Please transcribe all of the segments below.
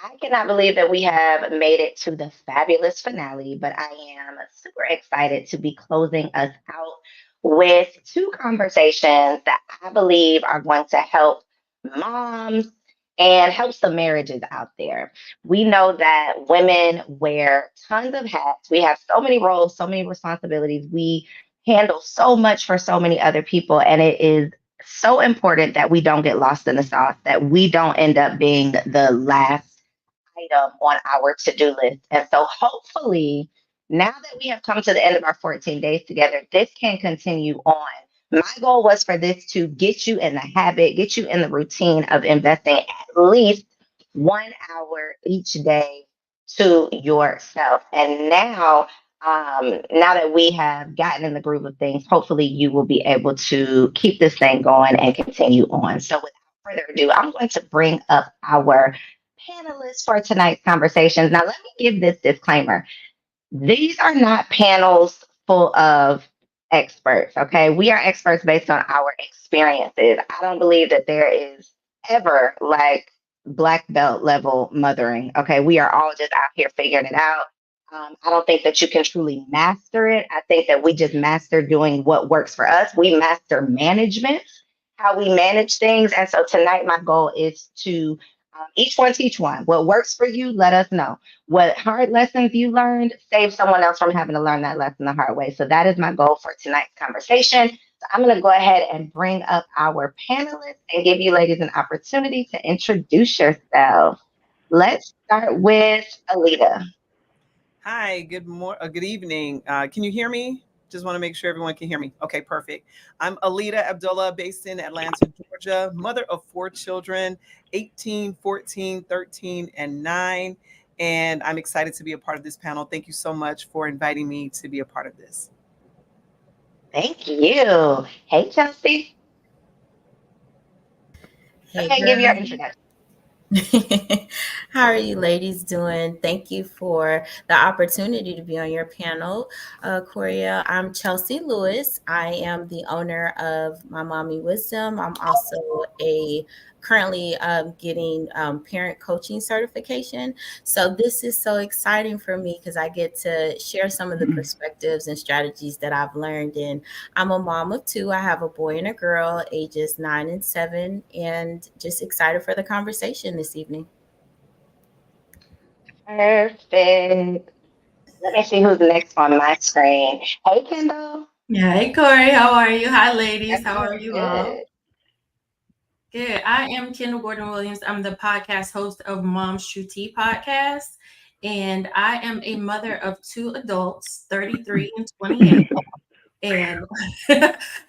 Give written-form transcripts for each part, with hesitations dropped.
I cannot believe that we have made it to the fabulous finale, but I am super excited to be closing us out with two conversations that I believe are going to help moms and help some marriages out there. We know that women wear tons of hats. We have so many roles, so many responsibilities. We handle so much for so many other people, and it is so important that we don't get lost in the sauce, that we don't end up being the last item on our to-do list. And so hopefully, now that we have come to the end of our 14 days together, this can continue on. My goal was for this to get you in the habit, get you in the routine of investing at least 1 hour each day to yourself. And now that we have gotten in the groove of things, hopefully you will be able to keep this thing going and continue on. So without further ado, I'm going to bring up our panelists for tonight's conversations. Now, let me give this disclaimer. These are not panels full of experts, okay? We are experts based on our experiences. I don't believe that there is ever like black belt level mothering, okay? We are all just out here figuring it out. I don't think that you can truly master it. I think that we just master doing what works for us. We master management, how we manage things. And so tonight, my goal is to each one teach one. What works for you, let us know. What hard lessons you learned, save someone else from having to learn that lesson the hard way. So that is my goal for tonight's conversation. So I'm going to go ahead and bring up our panelists and give you ladies an opportunity to introduce yourselves. Let's start with Alida. Hi, good evening. Can you hear me? Just want to make sure everyone can hear me. Okay, perfect. I'm Alida Abdullah, based in Atlanta, Georgia, mother of 4 children, 18, 14, 13, and 9. And I'm excited to be a part of this panel. Thank you so much for inviting me to be a part of this. Thank you. Hey, Chelsea. Hey, Okay, give your girl. introduction. How are you ladies doing? Thank you for the opportunity to be on your panel. Korea, I'm Chelsea Lewis. I am the owner of My Mommy Wisdom. I'm also a currently getting parent coaching certification. So this is so exciting for me because I get to share some of the perspectives and strategies that I've learned. And I'm a mom of 2. I have a boy and a girl, ages 9 and 7, and just excited for the conversation this evening. Perfect. Let me see who's next on my screen. Hey, Kendall. Yeah, hey Corey, how are you? Hi ladies, I'm how are doing you all? good. Good. I am Kendall Gordon-Williams. I'm the podcast host of Mom's True Tea podcast, and I am a mother of 2 adults, 33 and 28. And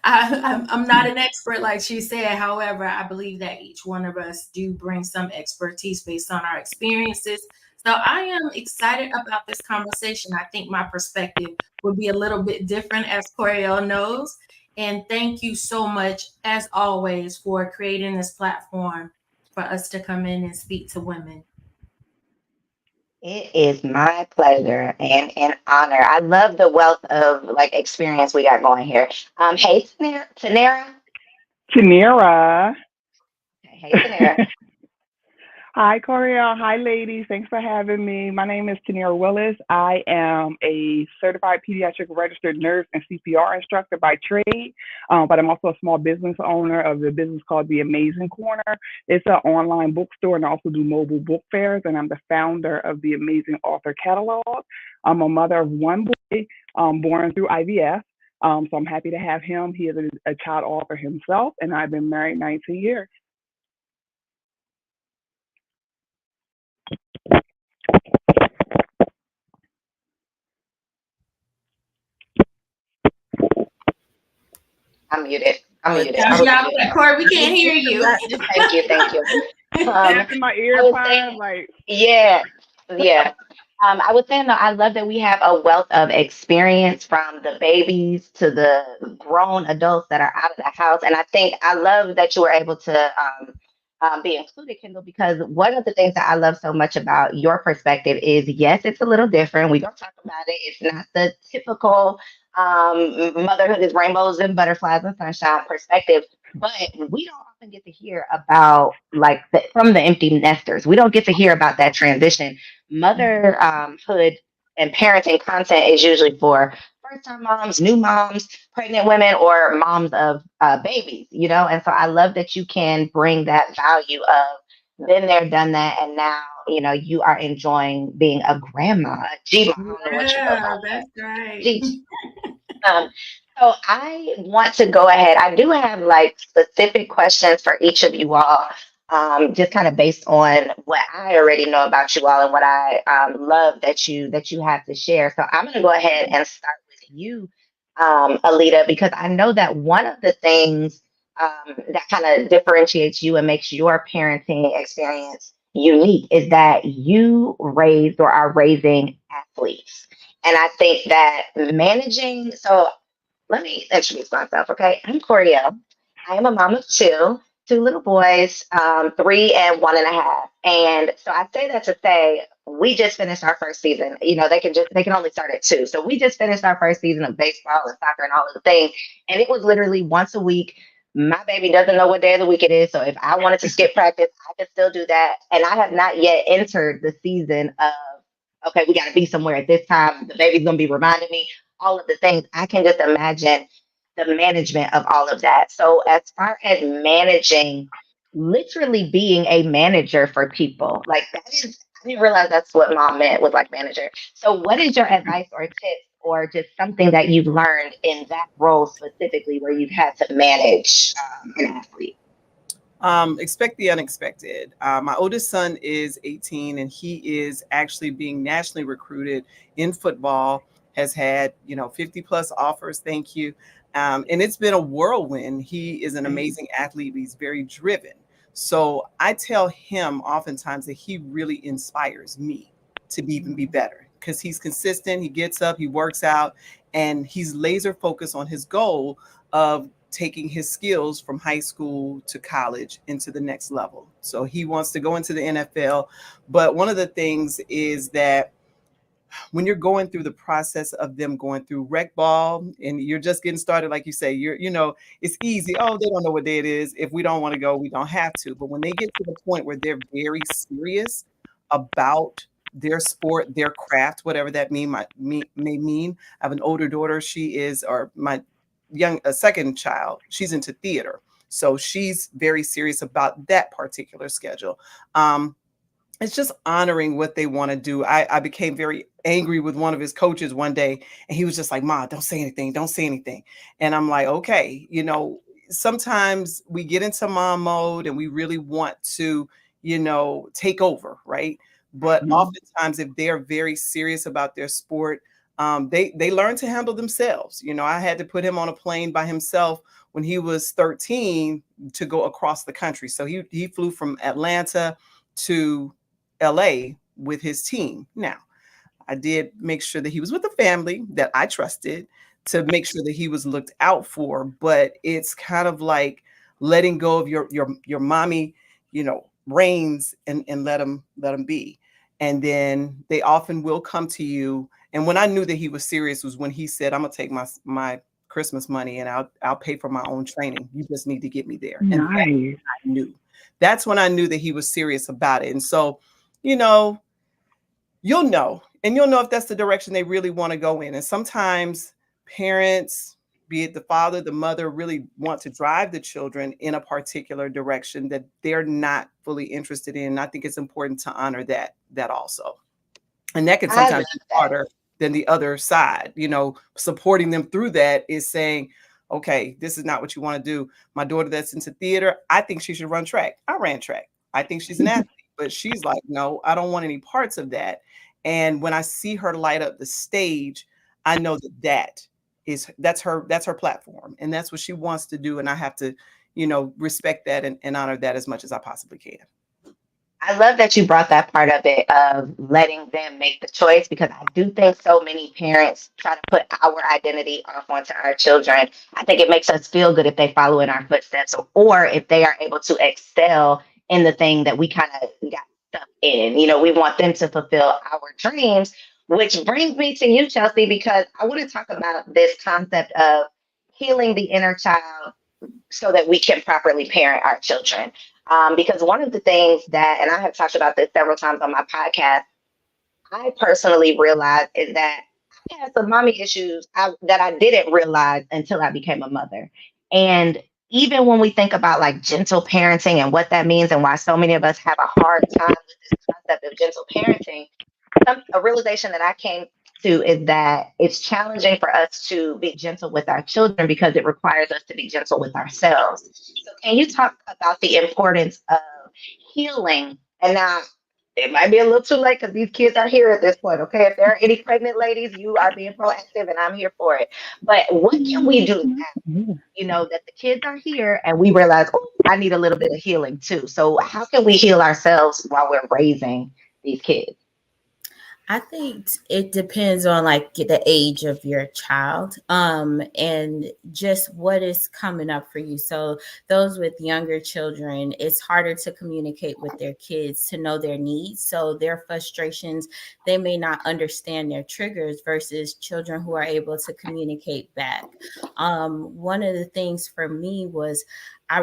I'm not an expert like she said. However, I believe that each one of us do bring some expertise based on our experiences. So I am excited about this conversation. I think my perspective will be a little bit different, as Coriel knows. And thank you so much, as always, for creating this platform for us to come in and speak to women. It is my pleasure and an honor. I love the wealth of like experience we got going here. Hey, Tanerra. Tanerra. Hey, Tanerra. Hi, Coriel. Hi, ladies. Thanks for having me. My name is Tanerra Willis. I am a certified pediatric registered nurse and CPR instructor by trade, but I'm also a small business owner of the business called The Amazing Corner. It's an online bookstore, and I also do mobile book fairs, and I'm the founder of the Amazing Author Catalog. I'm a mother of 1 boy born through IVF, so I'm happy to have him. He is a child author himself, and I've been married 19 years. I'm muted. I'm muted. Corey, we can't hear you. Thank you. Thank you. After my earpods, like yeah. I was saying though, I love that we have a wealth of experience from the babies to the grown adults that are out of the house, and I think I love that you were able to be included, Kendall, because one of the things that I love so much about your perspective is, yes, it's a little different. We're gonna talk about it. It's not the typical motherhood is rainbows and butterflies and sunshine perspective, But we don't often get to hear about like from the empty nesters. We don't get to hear about that transition. Motherhood and parenting content is usually for first time moms, new moms, pregnant women, or moms of babies, you know? And so I love that you can bring that value of been there, done that, and now, you know, you are enjoying being a grandma, a G-mom. I don't know what you know Yeah, about that's that. right. G. Um, so I want to go ahead. I do have like specific questions for each of you all, just kind of based on what I already know about you all and what I love that you have to share. So I'm going to go ahead and start with you, Alida, because I know that one of the things that kind of differentiates you and makes your parenting experience unique is that you raised or are raising athletes. And I think that managing, so let me introduce myself, okay? I'm Coriel. I am a mom of two little boys, 3 and 1.5. And so I say that to say we just finished our first season. You know, they can only start at 2. So we just finished our first season of baseball and soccer and all of the things. And it was literally once a week. My baby doesn't know what day of the week it is. So if I wanted to skip practice, I could still do that. And I have not yet entered the season of okay, we got to be somewhere at this time. The baby's going to be reminding me all of the things. I can just imagine the management of all of that. So, as far as managing, literally being a manager for people, like that is, I didn't realize that's what mom meant was like manager. So, what is your advice or tips or just something that you've learned in that role specifically where you've had to manage an athlete? Expect the unexpected. My oldest son is 18 and he is actually being nationally recruited in football, has had, 50 plus offers. Thank you. And it's been a whirlwind. He is an amazing athlete. He's very driven. So I tell him oftentimes that he really inspires me to even be better because he's consistent. He gets up, he works out, and he's laser focused on his goal of taking his skills from high school to college into the next level. So he wants to go into the NFL. But one of the things is that when you're going through the process of them going through rec ball and you're just getting started, like you say, it's easy. Oh, they don't know what day it is. If we don't want to go, we don't have to. But when they get to the point where they're very serious about their sport, their craft, whatever that may mean. I have an older daughter. Or my a second child, she's into theater. So she's very serious about that particular schedule. It's just honoring what they want to do. I became very angry with one of his coaches one day, and he was just like, "Ma, don't say anything. Don't say anything." And I'm like, okay, sometimes we get into mom mode and we really want to, take over, right? But oftentimes, if they are very serious about their sport, they learn to handle themselves. I had to put him on a plane by himself when he was 13 to go across the country. So he flew from Atlanta to LA with his team. Now, I did make sure that he was with a family that I trusted to make sure that he was looked out for. But it's kind of like letting go of your mommy, reins and let him be. And then they often will come to you. And when I knew that he was serious was when he said, "I'm gonna take my Christmas money and I'll pay for my own training. You just need to get me there." And Nice. that's when I knew that he was serious about it. And so, you'll know if that's the direction they really want to go in. And sometimes parents, be it the father, the mother, really want to drive the children in a particular direction that they're not fully interested in. And I think it's important to honor that also. And that can sometimes be harder than the other side. Supporting them through that is saying, okay, this is not what you want to do. My daughter that's into theater, I think she should run track. I ran track. I think she's an athlete, but she's like, no, I don't want any parts of that. And when I see her light up the stage, I know that's her platform and that's what she wants to do. And I have to, respect that and honor that as much as I possibly can. I love that you brought that part of it of letting them make the choice because I do think so many parents try to put our identity off onto our children. I think it makes us feel good if they follow in our footsteps or if they are able to excel in the thing that we kind of got stuck in. We want them to fulfill our dreams, which brings me to you, Chelsea, because I want to talk about this concept of healing the inner child so that we can properly parent our children. Because one of the things that, and I have talked about this several times on my podcast, I personally realized is that I had some mommy issues that I didn't realize until I became a mother. And even when we think about like gentle parenting and what that means and why so many of us have a hard time with this concept of gentle parenting, a realization that I came to is that it's challenging for us to be gentle with our children because it requires us to be gentle with ourselves. So, can you talk about the importance of healing? And now, it might be a little too late because these kids are here at this point. Okay, if there are any pregnant ladies, you are being proactive, and I'm here for it. But what can we do now? You know that the kids are here, and we realize, oh, I need a little bit of healing too. So, how can we heal ourselves while we're raising these kids? I think it depends on like the age of your child, and just what is coming up for you. So those with younger children, it's harder to communicate with their kids to know their needs. So their frustrations, they may not understand their triggers versus children who are able to communicate back. One of the things for me was I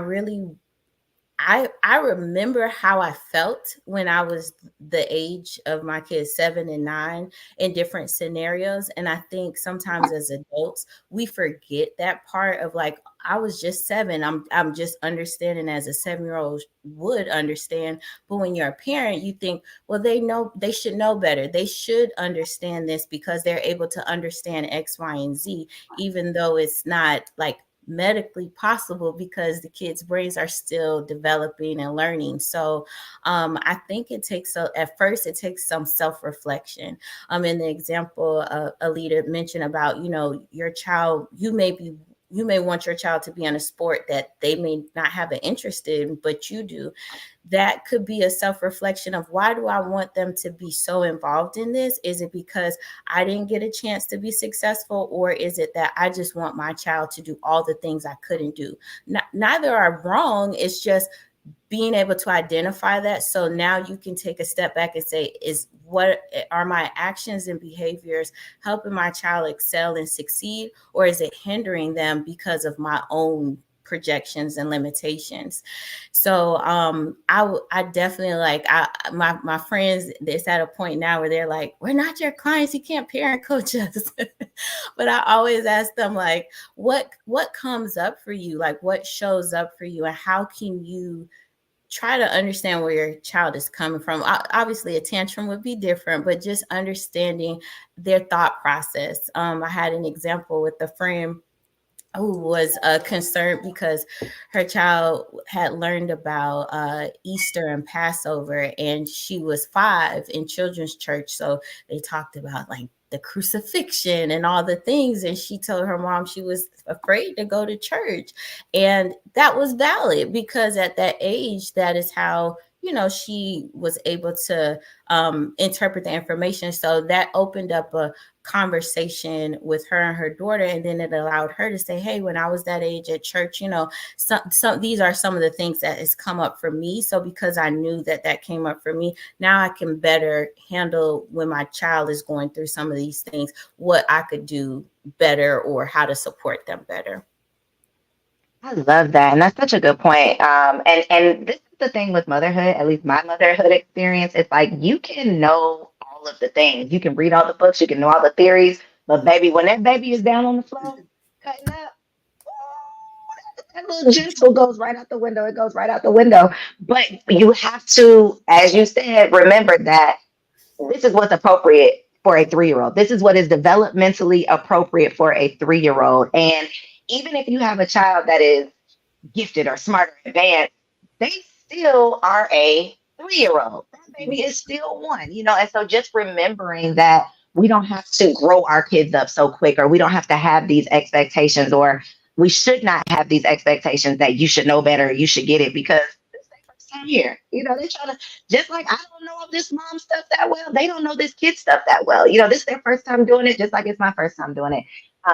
remember how I felt when I was the age of my kids, 7 and 9, in different scenarios. And I think sometimes as adults, we forget that part of like, I was just 7. I'm just understanding as a 7-year-old would understand. But when you're a parent, you think, well, they should know better. They should understand this because they're able to understand X, Y, and Z, even though it's not like medically possible because the kids' brains are still developing and learning. So I think at first it takes some self-reflection. In the example Alida mentioned about, your child, you may want your child to be in a sport that they may not have an interest in, but you do. That could be a self-reflection of, why do I want them to be so involved in this? Is it because I didn't get a chance to be successful? Or is it that I just want my child to do all the things I couldn't do? Neither are wrong. It's just being able to identify that. So now you can take a step back and say, what are my actions and behaviors helping my child excel and succeed? Or is it hindering them because of my own projections and limitations? So I definitely my friends, it's at a point now where they're like, we're not your clients, you can't parent coach us. But I always ask them, like, what comes up for you? Like, what shows up for you, and how can you try to understand where your child is coming from? Obviously a tantrum would be different, but just understanding their thought process. I had an example with a friend who was concerned because her child had learned about Easter and Passover, and she was 5 in children's church. So they talked about like the crucifixion and all the things. And she told her mom she was afraid to go to church. And that was valid because at that age, that is how, she was able to interpret the information. So that opened up a conversation with her and her daughter. And then it allowed her to say, hey, when I was that age at church, some these are some of the things that has come up for me. So because I knew that came up for me, now I can better handle when my child is going through some of these things, what I could do better or how to support them better. I love that. And that's such a good point. And this is the thing with motherhood, at least my motherhood experience. It's like you can know all of the things. You can read all the books, you can know all the theories, but baby, when that baby is down on the floor, cutting up, that little gentle goes right out the window. It goes right out the window. But you have to, as you said, remember that this is what's appropriate for a 3-year-old. This is what is developmentally appropriate for a 3-year-old. And even if you have a child that is gifted or smart or advanced, they still are a 3-year-old. That baby is still 1, and so just remembering that we don't have to grow our kids up so quick, or we don't have to have these expectations, or we should not have these expectations that you should know better, you should get it, because this is their first time here. They're trying to, just like I don't know this mom stuff that well, they don't know this kid stuff that well. This is their first time doing it, just like it's my first time doing it.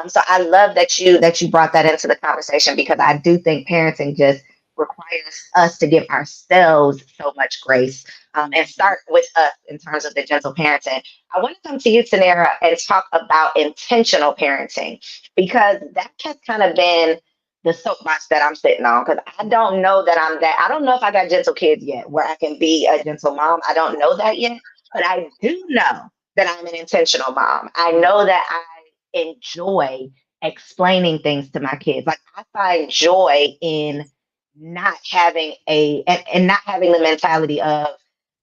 So I love that you brought that into the conversation, because I do think parenting just requires us to give ourselves so much grace, and start with us in terms of the gentle parenting. I want to come to you, Tanerra, and talk about intentional parenting, because that has kind of been the soapbox that I'm sitting on, because I don't know that I'm that. I don't know if I got gentle kids yet where I can be a gentle mom. I don't know that yet, but I do know that I'm an intentional mom. I know that I enjoy explaining things to my kids. Like I find joy in not having and not having the mentality of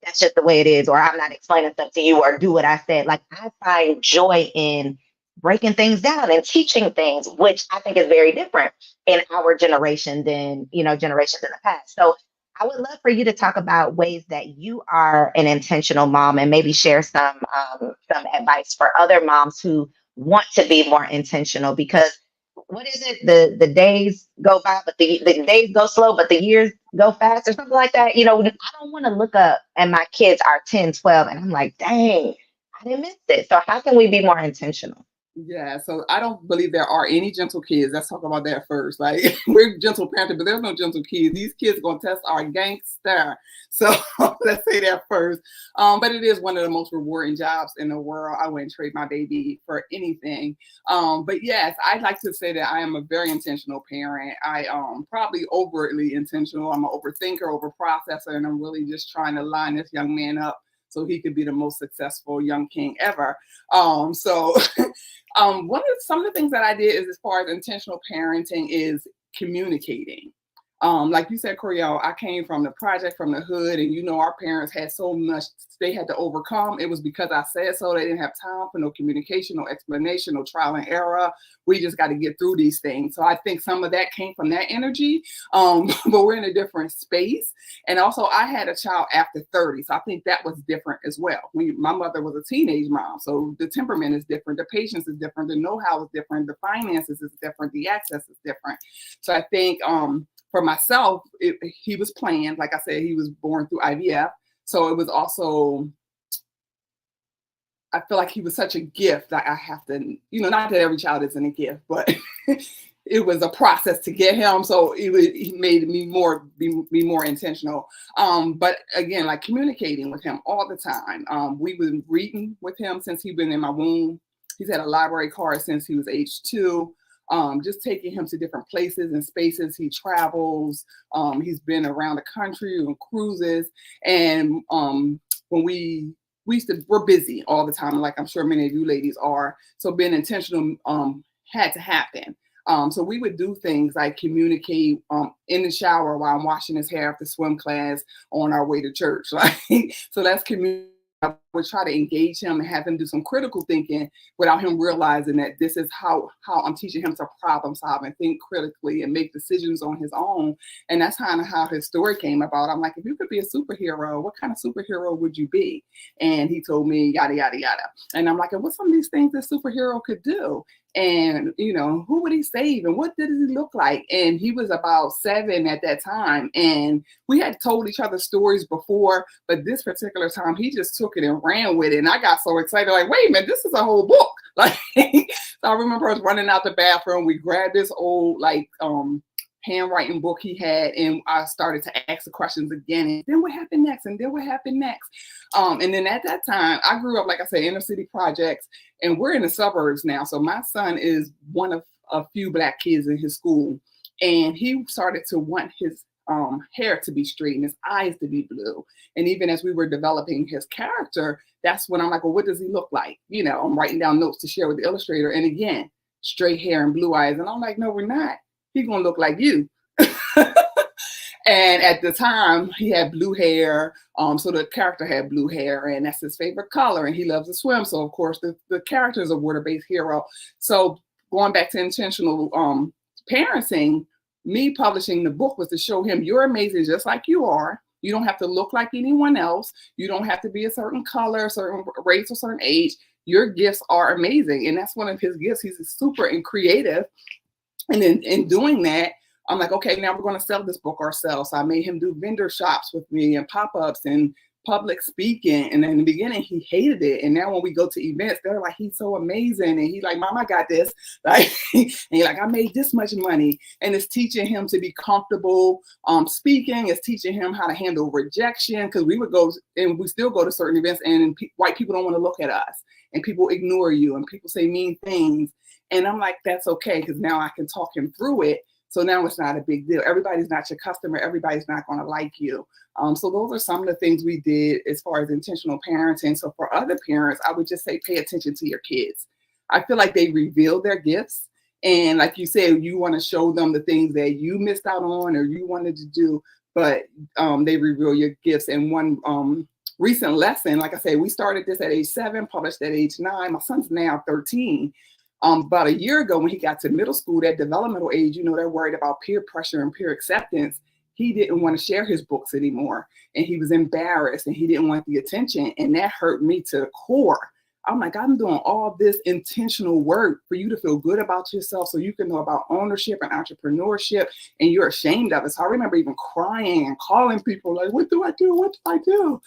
that's just the way it is, or I'm not explaining stuff to you, or do what I said. Like I find joy in breaking things down and teaching things, which I think is very different in our generation than, generations in the past. So I would love for you to talk about ways that you are an intentional mom, and maybe share some advice for other moms who want to be more intentional, because what is it? The days go by, but the days go slow, but the years go fast, or something like that. I don't want to look up and my kids are 10, 12, and I'm like, dang, I didn't miss it. So how can we be more intentional? Yeah, so I don't believe there are any gentle kids. Let's talk about that first. Like we're gentle parenting, but there's no gentle kids. These kids are gonna test our gangster. So let's say that first. But it is one of the most rewarding jobs in the world. I wouldn't trade my baby for anything. But yes, I'd like to say that I am a very intentional parent. I probably overtly intentional. I'm an overthinker, overprocessor, and I'm really just trying to line this young man up so he could be the most successful young king ever. Some of the things that I did is, as far as intentional parenting, is communicating. Like you said, Coriel, I came from the project, from the hood, and our parents had so much they had to overcome. It was because I said so. They didn't have time for no communication, no explanation, no trial and error. We just got to get through these things. So I think some of that came from that energy, but we're in a different space. And also I had a child after 30. So I think that was different as well. My mother was a teenage mom. So the temperament is different. The patience is different. The know-how is different. The finances is different. The access is different. So I think, for myself, he was planned. Like I said, he was born through IVF. So it was also, I feel like he was such a gift that I have to, not that every child isn't a gift, but it was a process to get him. So he made me be more intentional. But again, like communicating with him all the time. We've been reading with him since he's been in my womb. He's had a library card since he was age 2. Just taking him to different places and spaces. He travels. He's been around the country on cruises. And when we're busy all the time, like I'm sure many of you ladies are. So being intentional had to happen. So we would do things like communicate in the shower while I'm washing his hair after swim class on our way to church. Right? So that's communication. I would try to engage him and have him do some critical thinking without him realizing that this is how I'm teaching him to problem solve and think critically and make decisions on his own. And that's kind of how his story came about. I'm like, if you could be a superhero, what kind of superhero would you be? And he told me yada, yada, yada. And I'm like, what's some of these things that superhero could do? And, who would he save? And what did he look like? And he was about 7 at that time. And we had told each other stories before, but this particular time, he just took it and ran with it. And I got so excited, like, wait a minute, this is a whole book. Like, so I remember us running out the bathroom. We grabbed this old, handwriting book he had, and I started to ask the questions again. And then what happened next? And then what happened next? And then at that time, I grew up, like I said, inner city projects, and we're in the suburbs now. So my son is one of a few Black kids in his school, and he started to want his hair to be straight and his eyes to be blue. And even as we were developing his character, that's when I'm like, well, what does he look like? I'm writing down notes to share with the illustrator. And again, straight hair and blue eyes. And I'm like, no, we're not. He's going to look like you. And at the time, he had blue hair. So the character had blue hair, and that's his favorite color. And he loves to swim. So, of course, the character is a water-based hero. So going back to intentional parenting, me publishing the book was to show him you're amazing just like you are. You don't have to look like anyone else. You don't have to be a certain color, a certain race, or certain age. Your gifts are amazing. And that's one of his gifts. He's super and creative. And then in doing that, I'm like, okay, now we're going to sell this book ourselves. So I made him do vendor shops with me and pop-ups and public speaking. And in the beginning, he hated it. And now when we go to events, they're like, he's so amazing. And he's like, Mom, I got this. Like, and he's like, I made this much money. And it's teaching him to be comfortable speaking. It's teaching him how to handle rejection. Because we would go, and we still go to certain events, and white people don't want to look at us. And people ignore you. And people say mean things. And I'm like, that's okay, because now I can talk him through it. So now it's not a big deal. Everybody's not your customer. Everybody's not going to like you. So those are some of the things we did as far as intentional parenting. So for other parents, I would just say pay attention to your kids. I feel like they reveal their gifts. And like you said, you want to show them the things that you missed out on or you wanted to do, but they reveal your gifts. And one recent lesson, like I said, we started this at age 7, published at age 9. My son's now 13. About a year ago when he got to middle school, that developmental age, they're worried about peer pressure and peer acceptance. He didn't want to share his books anymore. And he was embarrassed and he didn't want the attention. And that hurt me to the core. I'm like, I'm doing all this intentional work for you to feel good about yourself so you can know about ownership and entrepreneurship, and you're ashamed of it. So I remember even crying and calling people like, what do I do? What do I do?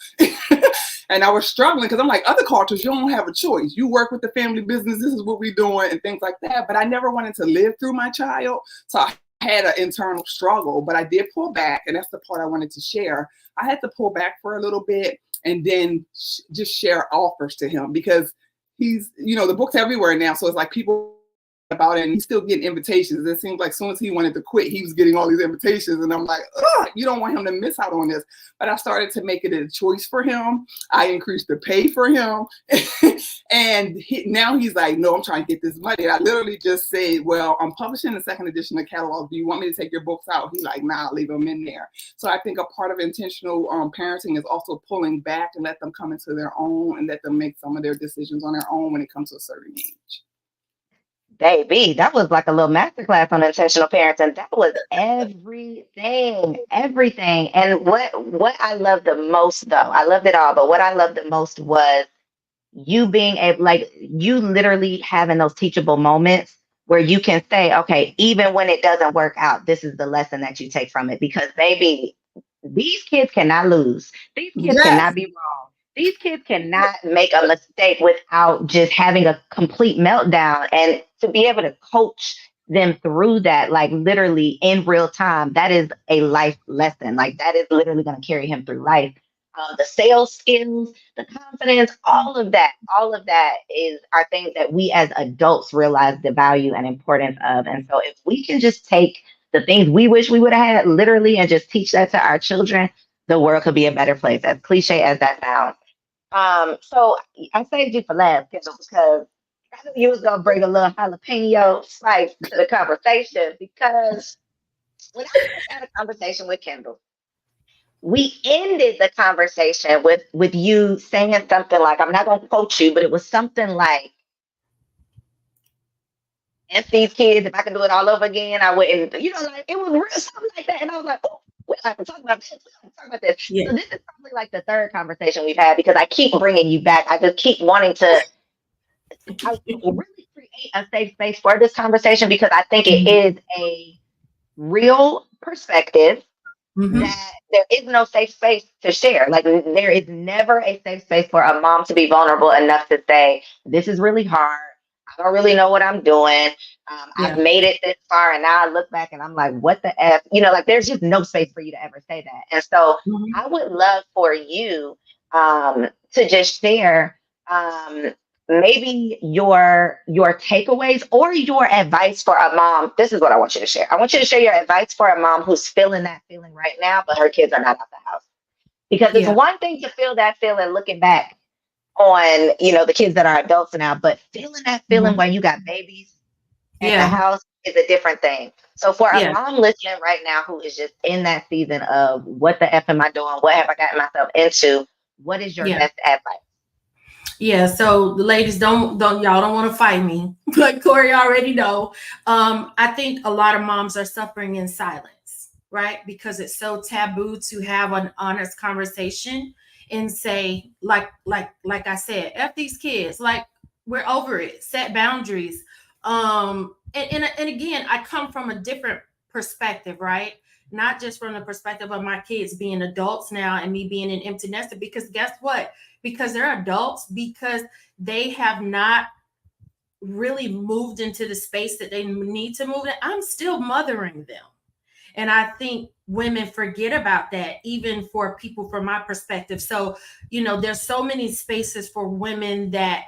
And I was struggling because I'm like, other cultures, you don't have a choice. You work with the family business. This is what we're doing and things like that. But I never wanted to live through my child. So I had an internal struggle, but I did pull back. And that's the part I wanted to share. I had to pull back for a little bit and then just share offers to him because he's, the book's everywhere now. So it's like people about it and he's still getting invitations. It seems like as soon as he wanted to quit, he was getting all these invitations. And I'm like, you don't want him to miss out on this. But I started to make it a choice for him. I increased the pay for him. And now he's like, no, I'm trying to get this money. I literally just said, well, I'm publishing the 2nd edition of the catalog. Do you want me to take your books out? He's like, nah, leave them in there. So I think a part of intentional parenting is also pulling back and let them come into their own and let them make some of their decisions on their own when it comes to a certain age. Baby, that was like a little masterclass on intentional parenting. That was everything. And what I loved the most, though, I loved it all, but what I loved the most was you being able, like, you literally having those teachable moments where you can say, okay, even when it doesn't work out, this is the lesson that you take from it. Because, baby, these kids cannot lose. These kids cannot be wrong. These kids cannot make a mistake without just having a complete meltdown. And to be able to coach them through that, like literally in real time, that is a life lesson. Like that is literally going to carry him through life. The sales skills, the confidence, all of that are things that we as adults realize the value and importance of. And so if we can just take the things we wish we would have had literally and just teach that to our children, the world could be a better place, as cliche as that sounds. So I saved you for last, Kendall, because I knew you was gonna bring a little jalapeno spice to the conversation. Because when I first had a conversation with Kendall, we ended the conversation with you saying something like, I'm not gonna quote you, but it was something like, "If these kids, if I could do it all over again, I wouldn't." Like it was real something like that, and I was like, "Oh, we have to talk about this. We have to talk about this." Yeah. So this is probably like the 3rd conversation we've had because I keep bringing you back. I just keep wanting to really create a safe space for this conversation because I think it is a real perspective that there is no safe space to share. Like there is never a safe space for a mom to be vulnerable enough to say, this is really hard. I don't really know what I'm doing. I've made it this far and now I look back and I'm like, what the F? Like there's just no space for you to ever say that. And so I would love for you to just share maybe your takeaways or your advice for a mom. This is what I want you to share. I want you to share your advice for a mom who's feeling that feeling right now, but her kids are not out the house. Because it's one thing to feel that feeling looking back on, the kids that are adults now, but feeling that feeling while you got babies at the house is a different thing. So for a mom listening right now who is just in that season of what the F am I doing? What have I gotten myself into? What is your best advice? Yeah, so the ladies don't want to fight me, like Corey already know. I think a lot of moms are suffering in silence, right? Because it's so taboo to have an honest conversation and say, like I said, F these kids, like we're over it, set boundaries. And again, I come from a different perspective, right? Not just from the perspective of my kids being adults now and me being an empty nester, because guess what? Because they're adults, because they have not really moved into the space that they need to move in, I'm still mothering them. And I think women forget about that, even for people from my perspective. So, there's so many spaces for women that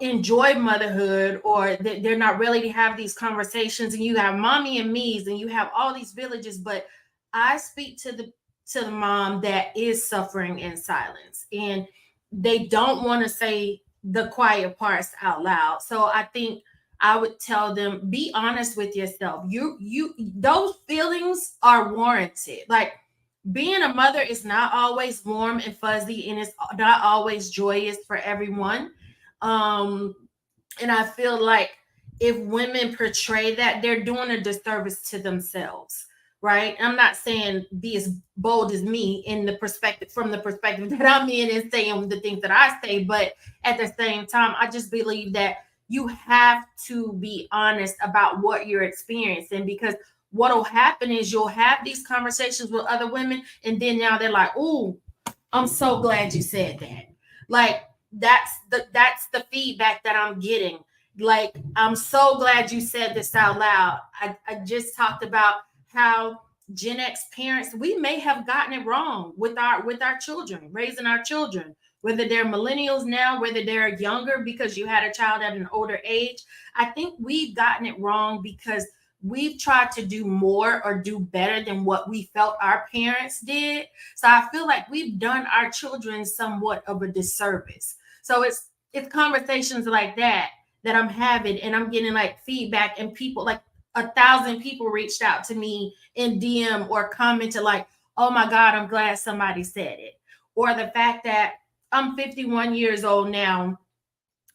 enjoy motherhood, or they're not ready to have these conversations, and you have mommy and me's and you have all these villages. But I speak to the mom that is suffering in silence, and they don't want to say the quiet parts out loud. So I think I would tell them, be honest with yourself. You those feelings are warranted. Like, being a mother is not always warm and fuzzy, and it's not always joyous for everyone. And I feel like if women portray that, they're doing a disservice to themselves, right? I'm not saying be as bold as me from the perspective that I'm in and saying the things that I say, but at the same time, I just believe that you have to be honest about what you're experiencing, because what'll happen is you'll have these conversations with other women, and then now they're like, "Oh, I'm so glad you said that." Like, that's the feedback that I'm getting. Like, I'm so glad you said this out loud. I just talked about how Gen X parents, we may have gotten it wrong with our children, raising our children, whether they're millennials now, whether they're younger because you had a child at an older age. I think we've gotten it wrong because we've tried to do more or do better than what we felt our parents did. So I feel like we've done our children somewhat of a disservice. So it's conversations like that I'm having, and I'm getting like feedback, and people, like 1,000 people reached out to me in DM or commented like, "Oh my God, I'm glad somebody said it." Or the fact that I'm 51 years old now.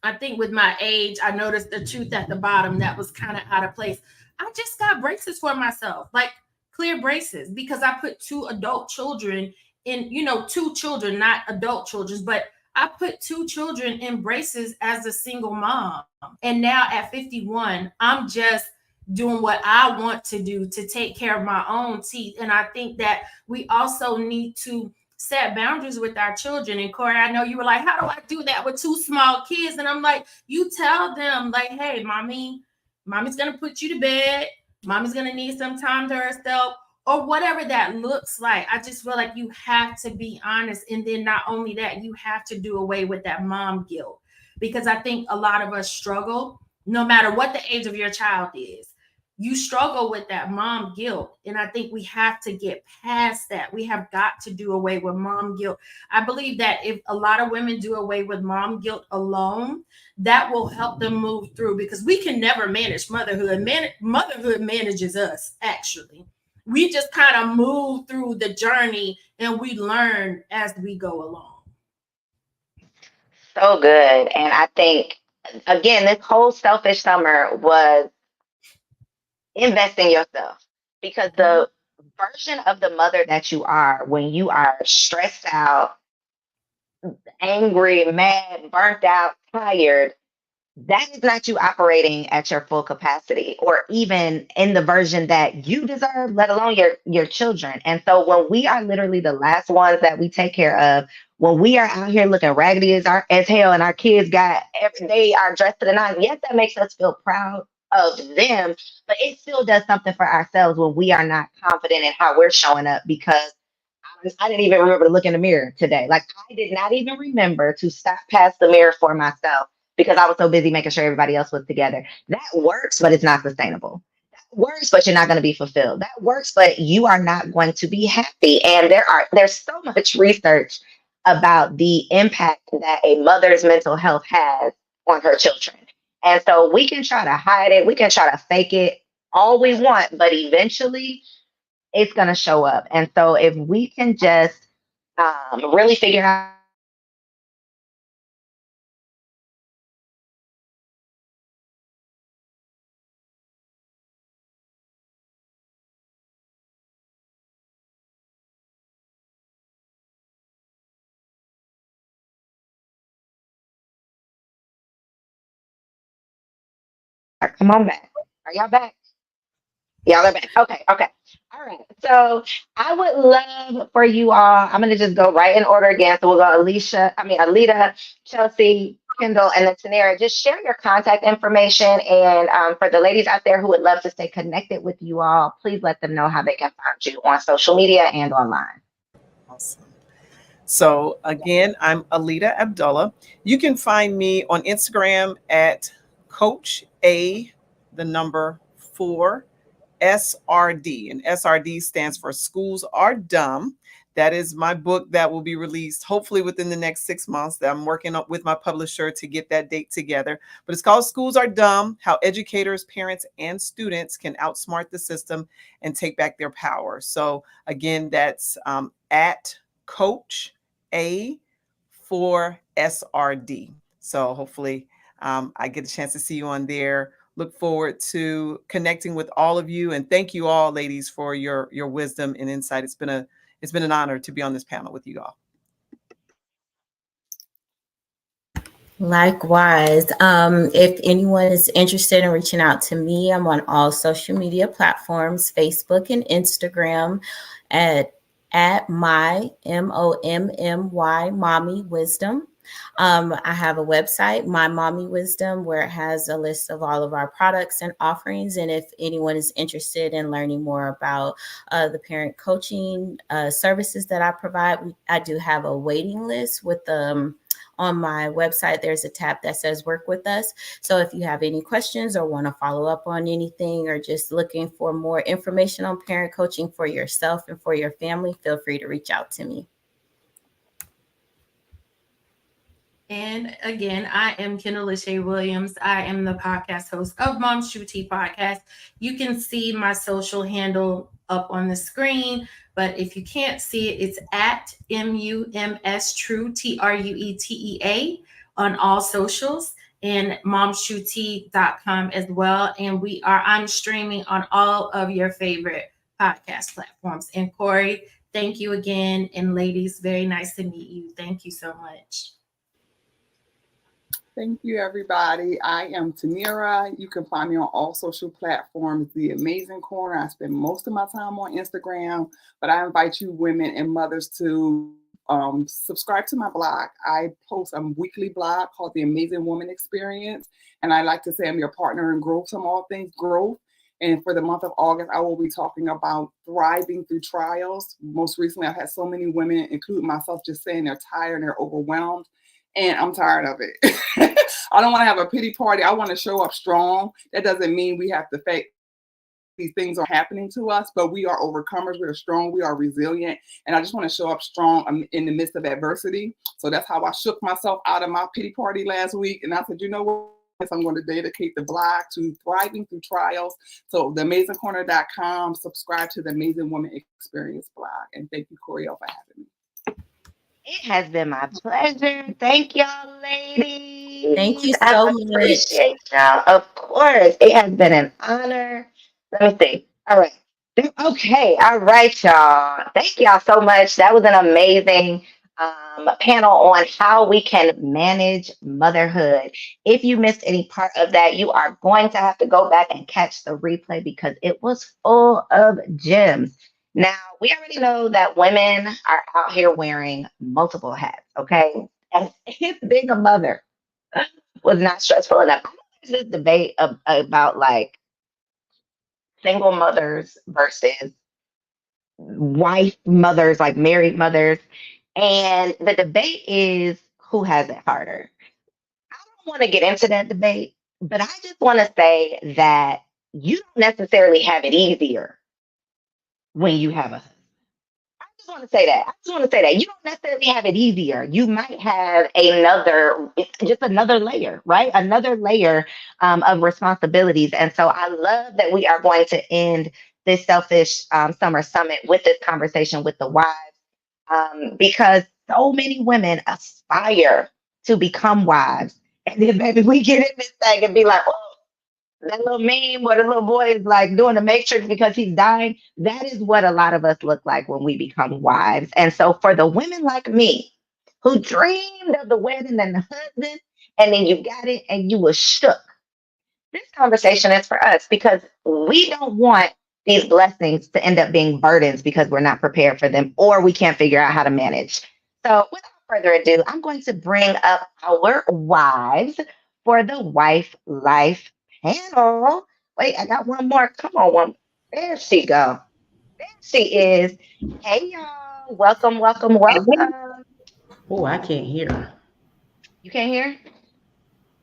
I think with my age, I noticed the truth at the bottom that was kind of out of place. I just got braces for myself, like clear braces, because I put 2 adult children in, 2 children, not adult children, but I put 2 children in braces as a single mom. And now at 51, I'm just doing what I want to do to take care of my own teeth. And I think that we also need to set boundaries with our children. And Corey, I know you were like, how do I do that with 2 small kids? And I'm like, you tell them like, hey, mommy's going to put you to bed. Mommy's going to need some time to herself, or whatever that looks like. I just feel like you have to be honest. And then not only that, you have to do away with that mom guilt, because I think a lot of us struggle, no matter what the age of your child is. You struggle with that mom guilt. And I think we have to get past that. We have got to do away with mom guilt. I believe that if a lot of women do away with mom guilt alone, that will help them move through, because we can never manage motherhood. Motherhood manages us, actually. We just kind of move through the journey and we learn as we go along. So good. And I think, again, this whole selfish summer was invest in yourself, because the version of the mother that you are when you are stressed out, angry, mad, burnt out, tired, that is not you operating at your full capacity, or even in the version that you deserve, let alone your children. And so when we are literally the last ones that we take care of, when we are out here looking raggedy as hell, and our kids they are dressed to the nines, yes, that makes us feel proud of them, but it still does something for ourselves when we are not confident in how we're showing up. Because I didn't even remember to look in the mirror today. Like, I did not even remember to stop past the mirror for myself because I was so busy making sure everybody else was together. That works, but it's not sustainable. That works, but you're not going to be fulfilled. That works, but you are not going to be happy. And there's so much research about the impact that a mother's mental health has on her children. And so we can try to hide it, we can try to fake it all we want, but eventually it's going to show up. And so if we can just really figure out come on back. Are y'all back? Y'all are back. Okay. All right. So I would love for you all, I'm going to just go right in order again. So we'll go Alida, Chelsea, Kendall, and then Tanerra. Just share your contact information. And for the ladies out there who would love to stay connected with you all, please let them know how they can find you on social media and online. Awesome. So again, I'm Alida Abdullah. You can find me on Instagram at Coach A, the number 4 SRD, and SRD stands for Schools Are Dumb. That is my book that will be released hopefully within the next 6 months, that I'm working up with my publisher to get that date together. But it's called Schools Are Dumb: How Educators, Parents, and Students Can Outsmart the System and Take Back Their Power. So again, that's at Coach A for SRD. So hopefully I get a chance to see you on there. Look forward to connecting with all of you, and thank you all, ladies, for your wisdom and insight. It's been an honor to be on this panel with you all. Likewise. If anyone is interested in reaching out to me, I'm on all social media platforms, Facebook and Instagram at my MOMMY Mommy Wisdom. I have a website, My Mommy Wisdom, where it has a list of all of our products and offerings. And if anyone is interested in learning more about the parent coaching services that I provide, I do have a waiting list with on my website. There's a tab that says work with us. So if you have any questions or want to follow up on anything, or just looking for more information on parent coaching for yourself and for your family, feel free to reach out to me. And again, I am Kendall Williams. I am the podcast host of Mom's True Tea Podcast. You can see my social handle up on the screen, but if you can't see it, it's at MUMS True TRUETEA on all socials, and momstruetea.com as well. And I'm streaming on all of your favorite podcast platforms. And Corey, thank you again. And ladies, very nice to meet you. Thank you so much. Thank you, everybody. I am Tanerra. You can find me on all social platforms, The Amazing Corner. I spend most of my time on Instagram, but I invite you women and mothers to subscribe to my blog. I post a weekly blog called The Amazing Woman Experience, and I like to say I'm your partner in growth, from all things growth. And for the month of August, I will be talking about thriving through trials. Most recently, I've had so many women, including myself, just saying they're tired and they're overwhelmed. And I'm tired of it. I don't want to have a pity party. I want to show up strong. That doesn't mean we have to fake these things are happening to us, but we are overcomers. We are strong. We are resilient. And I just want to show up strong in the midst of adversity. So that's how I shook myself out of my pity party last week. And I said, you know what? I'm going to dedicate the blog to thriving through trials. So theamazingcorner.com, subscribe to the Amazing Woman Experience blog. And thank you, Coriel, for having me. It has been my pleasure. Thank y'all, ladies. Thank you I so much. appreciate y'all. Of course. It has been an honor. Let me see. All right. Okay. All right, y'all. Thank y'all so much. That was an amazing panel on how we can manage motherhood. If you missed any part of that, you are going to have to go back and catch the replay because it was full of gems. Now, we already know that women are out here wearing multiple hats, okay? And if being a mother was not stressful enough, I know there's this debate about like single mothers versus wife mothers, like married mothers. And the debate is who has it harder. I don't want to get into that debate, but I just want to say that you don't necessarily have it easier when you have a husband. I just want to say that. You don't necessarily have it easier. You might have just another layer, right? Another layer of responsibilities. And so I love that we are going to end this Selfish Summer Summit with this conversation with the wives, because so many women aspire to become wives. And then maybe we get in this thing and be like, oh, that little meme where the little boy is like doing the matrix because he's dying. That is what a lot of us look like when we become wives. And so for the women like me who dreamed of the wedding and the husband, and then you got it and you were shook, this conversation is for us because we don't want these blessings to end up being burdens because we're not prepared for them or we can't figure out how to manage. So without further ado, I'm going to bring up our wives for the Wife Life panel. Wait, I got one more. Come on, one. There she go. There she is. Hey, y'all. Welcome. Oh, I can't hear. You can't hear?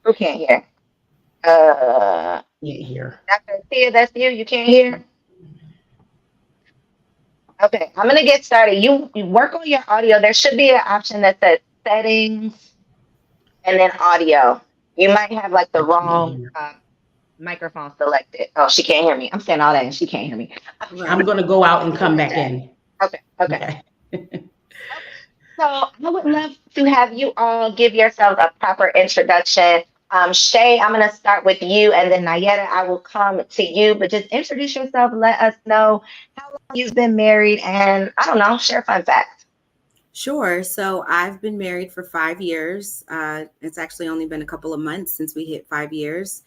Who can't hear? Can't hear. Dr. Tia, that's you. You can't hear? Okay, I'm gonna get started. You work on your audio. There should be an option that says settings and then audio. You might have like the I can't wrong hear. microphone selected. Oh, she can't hear me. I'm saying all that and she can't hear me. I'm gonna go out and come back in. Okay. Okay. So I would love to have you all give yourselves a proper introduction. Shay, I'm going to start with you, and then Nyetta, I will come to you. But just introduce yourself, let us know how long you've been married, and I don't know, share a fun fact. Sure. So I've been married for 5 years. It's actually only been a couple of months since we hit 5 years.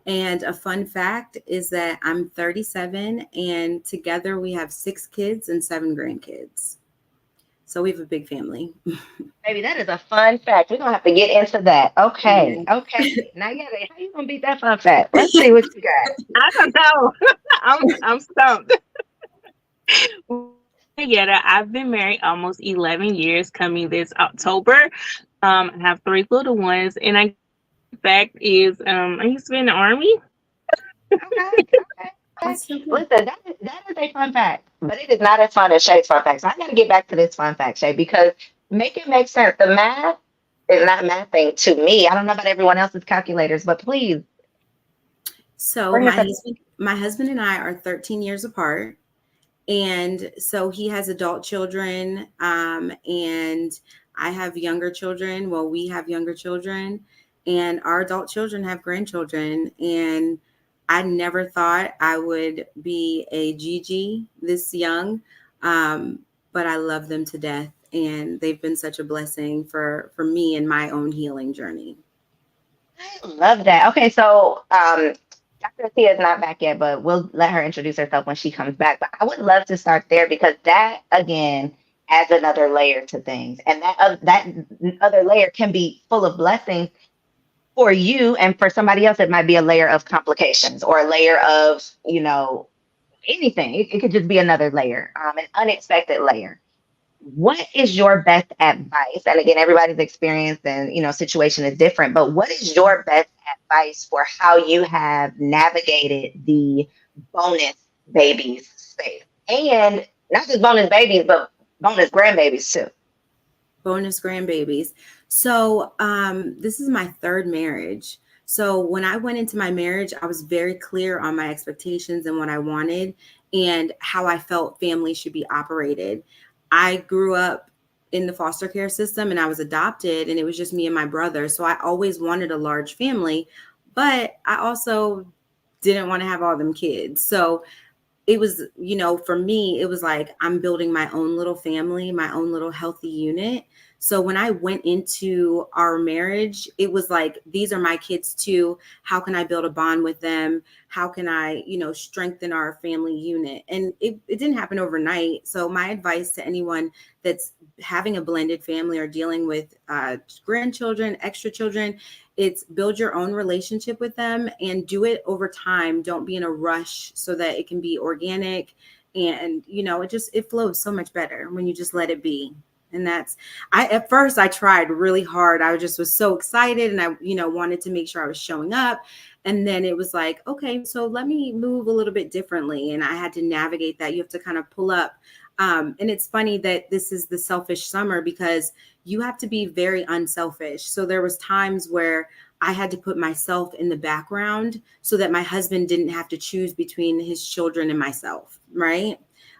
And a fun fact is that I'm 37, and together we have 6 kids and 7 grandkids. So we have a big family. Baby, that is a fun fact. We're going to have to get into that. Okay. Okay. Nyetta, how you going to beat that fun fact? Let's see what you got. I don't know. I'm stumped. Yeah, I've been married almost 11 years coming this October. I have 3 little ones, and fact is I used to be in the Army. Okay. Listen, that is a fun fact, but it is not as fun as Shay's fun fact. So I got to get back to this fun fact, Shay, because make it make sense. The math is not mathing to me. I don't know about everyone else's calculators, but please. So my husband and I are 13 years apart. And so he has adult children, and I have younger children. Well, we have younger children, and our adult children have grandchildren. And I never thought I would be a Gigi this young, but I love them to death. And they've been such a blessing for me in my own healing journey. I love that. Okay, so Dr. Atiya is not back yet, but we'll let her introduce herself when she comes back. But I would love to start there because that, again, adds another layer to things. And that other layer can be full of blessings for you, and for somebody else, it might be a layer of complications or a layer of, anything. It could just be another layer, an unexpected layer. What is your best advice? And again, everybody's experience and, situation is different, but what is your best advice for how you have navigated the bonus babies space? And not just bonus babies, but bonus grandbabies too. Bonus grandbabies. So this is my 3rd marriage. So when I went into my marriage, I was very clear on my expectations and what I wanted and how I felt family should be operated. I grew up in the foster care system and I was adopted, and it was just me and my brother. So I always wanted a large family, but I also didn't want to have all them kids. So it was, for me, it was like I'm building my own little family, my own little healthy unit. So when I went into our marriage, it was like, these are my kids too. How can I build a bond with them? How can I, strengthen our family unit? And it didn't happen overnight. So my advice to anyone that's having a blended family or dealing with grandchildren, extra children, it's build your own relationship with them and do it over time. Don't be in a rush so that it can be organic. And, it flows so much better when you just let it be. And at first I tried really hard. I was so excited and I, wanted to make sure I was showing up. And then it was like, okay, so let me move a little bit differently. And I had to navigate that. You have to kind of pull up. And it's funny that this is the selfish summer because you have to be very unselfish. So there was times where I had to put myself in the background so that my husband didn't have to choose between his children and myself. Right.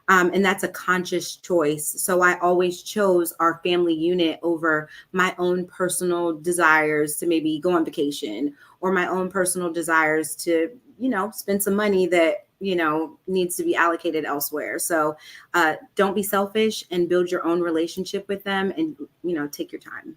And that's a conscious choice. So I always chose our family unit over my own personal desires to maybe go on vacation or my own personal desires to, spend some money that, needs to be allocated elsewhere. So don't be selfish and build your own relationship with them and, take your time.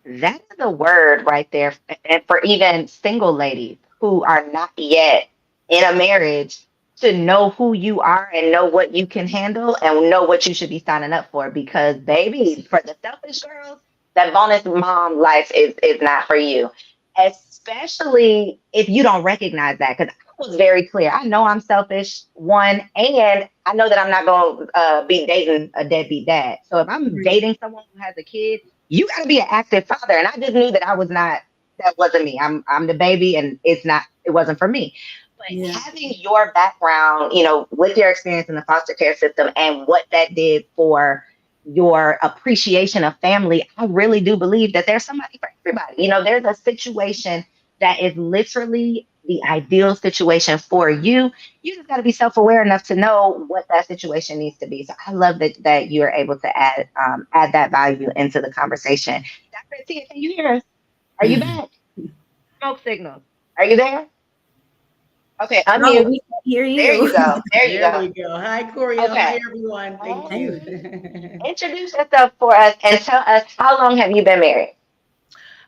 That's the word right there. And for even single ladies who are not yet in a marriage, to know who you are and know what you can handle and know what you should be signing up for. Because baby, for the selfish girls, that bonus mom life is not for you. Especially if you don't recognize that. Because was very clear. I know I'm selfish, one, and I know that I'm not going to be dating a deadbeat dad. So if I'm dating someone who has a kid, you got to be an active father. And I just knew that I was not. That wasn't me. I'm the baby, and it wasn't for me. But having your background, with your experience in the foster care system and what that did for your appreciation of family, I really do believe that there's somebody for everybody. There's a situation that is literally the ideal situation for you. You just got to be self-aware enough to know what that situation needs to be. So I love that you're able to add that value into the conversation. Dr. Atiya, can you hear us? Are you back? Smoke signals. Are you there? Okay, unmute. We can hear you. There you go. There we go. Hi, Corey. Okay. Hi, everyone. Thank you. Introduce yourself for us and tell us, how long have you been married?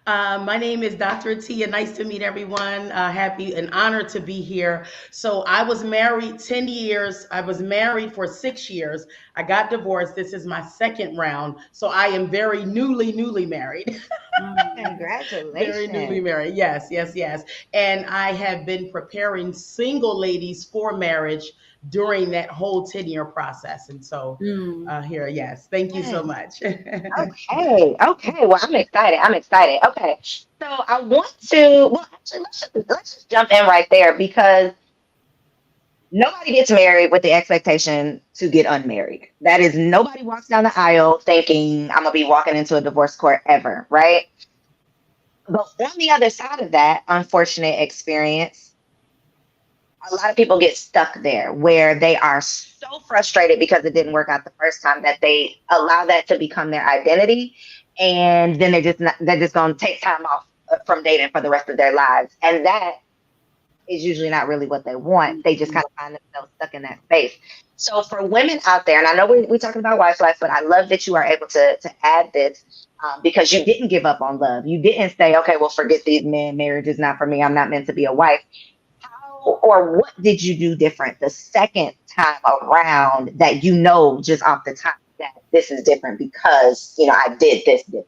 My name is Dr. Atiya. Nice to meet everyone. Happy and honored to be here. So I was married 10 years. I was married for 6 years. I got divorced. This is my second round. So I am very newly married. Congratulations. Very newly married. Yes. And I have been preparing single ladies for marriage during that whole 10-year process. And so here, yes. Thank you so much. Okay. Well, I'm excited. Okay. So I want to, actually, let's just jump in right there, because nobody gets married with the expectation to get unmarried. That is, nobody walks down the aisle thinking I'm going to be walking into a divorce court ever, right? But on the other side of that unfortunate experience, a lot of people get stuck there, where they are so frustrated because it didn't work out the first time that they allow that to become their identity. And then they're just going to take time off from dating for the rest of their lives. And that is usually not really what they want. They just kind of find themselves stuck in that space. So for women out there, and I know we're talking about wife life, but I love that you are able to add this because you didn't give up on love. You didn't say, okay, well, forget these men. Marriage is not for me. I'm not meant to be a wife. Or what did you do different the second time around that just off the top that this is different because, I did this different?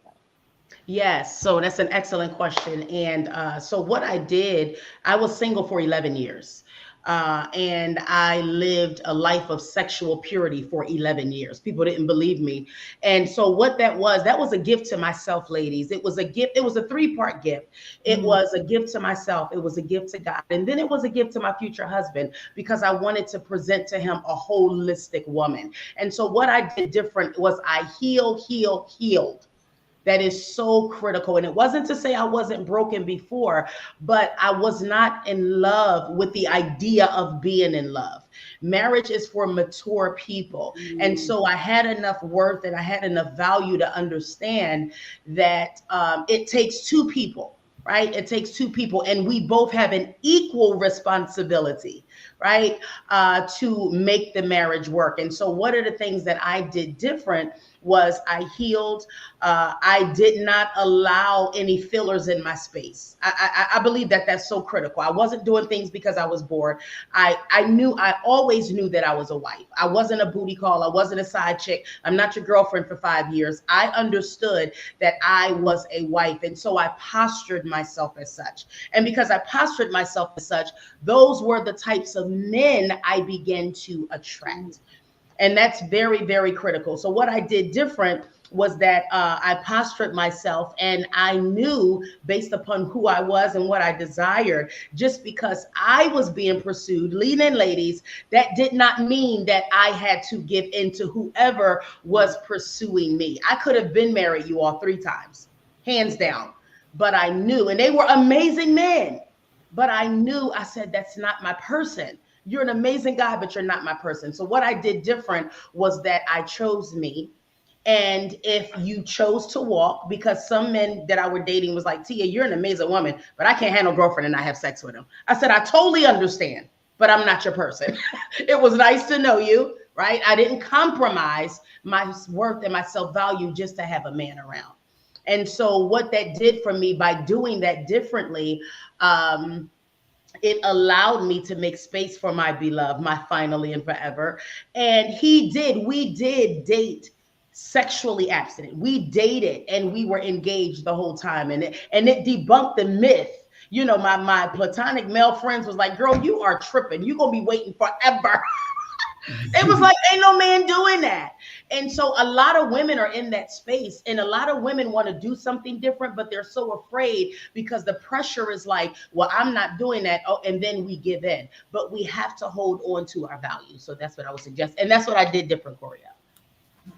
Yes, so that's an excellent question. And so what I did, I was single for 11 years. And I lived a life of sexual purity for 11 years. People didn't believe me. And so what that was a gift to myself, ladies. It was a gift. It was a 3-part gift. It was a gift to myself. It was a gift to God. And then it was a gift to my future husband, because I wanted to present to him a holistic woman. And so what I did different was I healed. That is so critical. And it wasn't to say I wasn't broken before, but I was not in love with the idea of being in love. Marriage is for mature people. And so I had enough worth and I had enough value to understand that it takes 2 people. Right? It takes 2 people, and we both have an equal responsibility, right? To make the marriage work. And so one of the things that I did different was I healed. I did not allow any fillers in my space. I believe that that's so critical. I wasn't doing things because I was bored. I always knew that I was a wife. I wasn't a booty call. I wasn't a side chick. I'm not your girlfriend for 5 years. I understood that I was a wife. And so I postured myself as such. And because I postured myself as such, those were the types of men I began to attract. And that's very, very critical. So what I did different was that I postured myself, and I knew, based upon who I was and what I desired, just because I was being pursued, lean in, ladies, that did not mean that I had to give in to whoever was pursuing me. I could have been married, you all, 3 times, hands down. But I knew, and they were amazing men, but I knew, I said, that's not my person. You're an amazing guy, but you're not my person. So what I did different was that I chose me. And if you chose to walk, because some men that I were dating was like, Tia, you're an amazing woman, but I can't handle girlfriend and not have sex with him. I said, I totally understand, but I'm not your person. It was nice to know you, right? I didn't compromise my worth and my self-value just to have a man around. And so what that did for me by doing that differently, it allowed me to make space for my beloved, my finally and forever. And we did date sexually abstinent. We dated and we were engaged the whole time. And it debunked the myth You know, my platonic male friends was like, girl, you are tripping. You're going to be waiting forever. It was like, ain't no man doing that. And so a lot of women are in that space, and a lot of women want to do something different, but they're so afraid because the pressure is like, well, I'm not doing that. Oh, and then we give in. But we have to hold on to our values. So that's what I would suggest. And that's what I did different, Korea.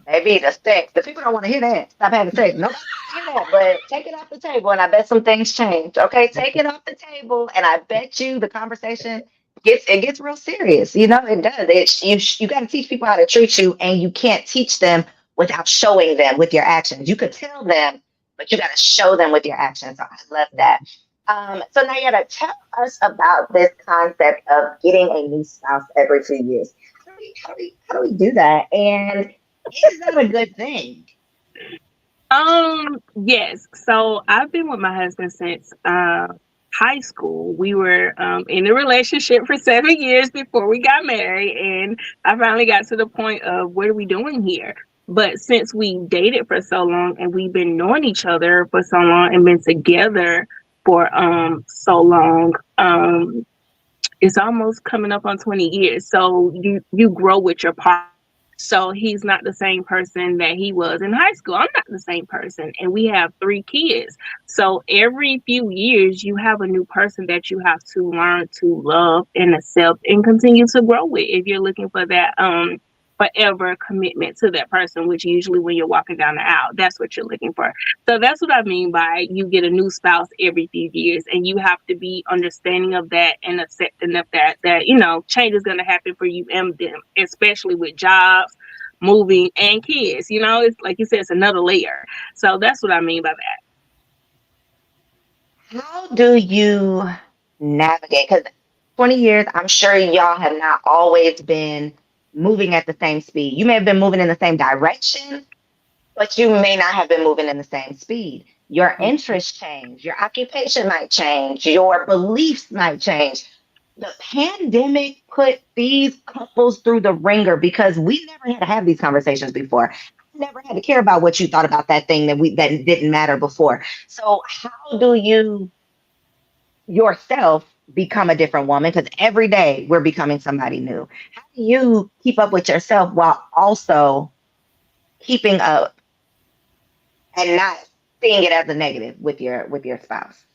Maybe the sex. The people don't want to hear that. Stop having sex. Nobody hear that. But take it off the table, and I bet some things change. Okay, take it off the table, and I bet you the conversation gets real serious. You know, it does. You got to teach people how to treat you, and you can't teach them without showing them with your actions. You could tell them, but you got to show them with your actions. So I love that. So Nyetta, tell us about this concept of getting a new spouse every 2 years. How do we do that? And is that a good thing? Yes. So I've been with my husband since high school. We were in a relationship for 7 years before we got married, and I finally got to the point of what are we doing here? But since we dated for so long and we've been knowing each other for so long and been together for so long, it's almost coming up on 20 years. So you grow with your partner. So he's not the same person that he was in high school. I'm not the same person. And we have 3 kids. So every few years, you have a new person that you have to learn to love and accept and continue to grow with if you're looking for that forever commitment to that person, which usually when you're walking down the aisle, that's what you're looking for. So that's what I mean by you get a new spouse every few years, and you have to be understanding of that and accepting of that, you know, change is going to happen for you and them, especially with jobs, moving, and kids. You know, it's like you said, it's another layer. So that's what I mean by that. How do you navigate? Because 20 years, I'm sure y'all have not always been moving at the same speed. You may have been moving in the same direction, but you may not have been moving in the same speed. Your interests change, your occupation might change, your beliefs might change. The pandemic put these couples through the ringer because we never had to have these conversations before. I never had to care about what you thought about that thing that didn't matter before. So how do you yourself become a different woman? Because every day we're becoming somebody new. How do you keep up with yourself while also keeping up and not seeing it as a negative with your spouse?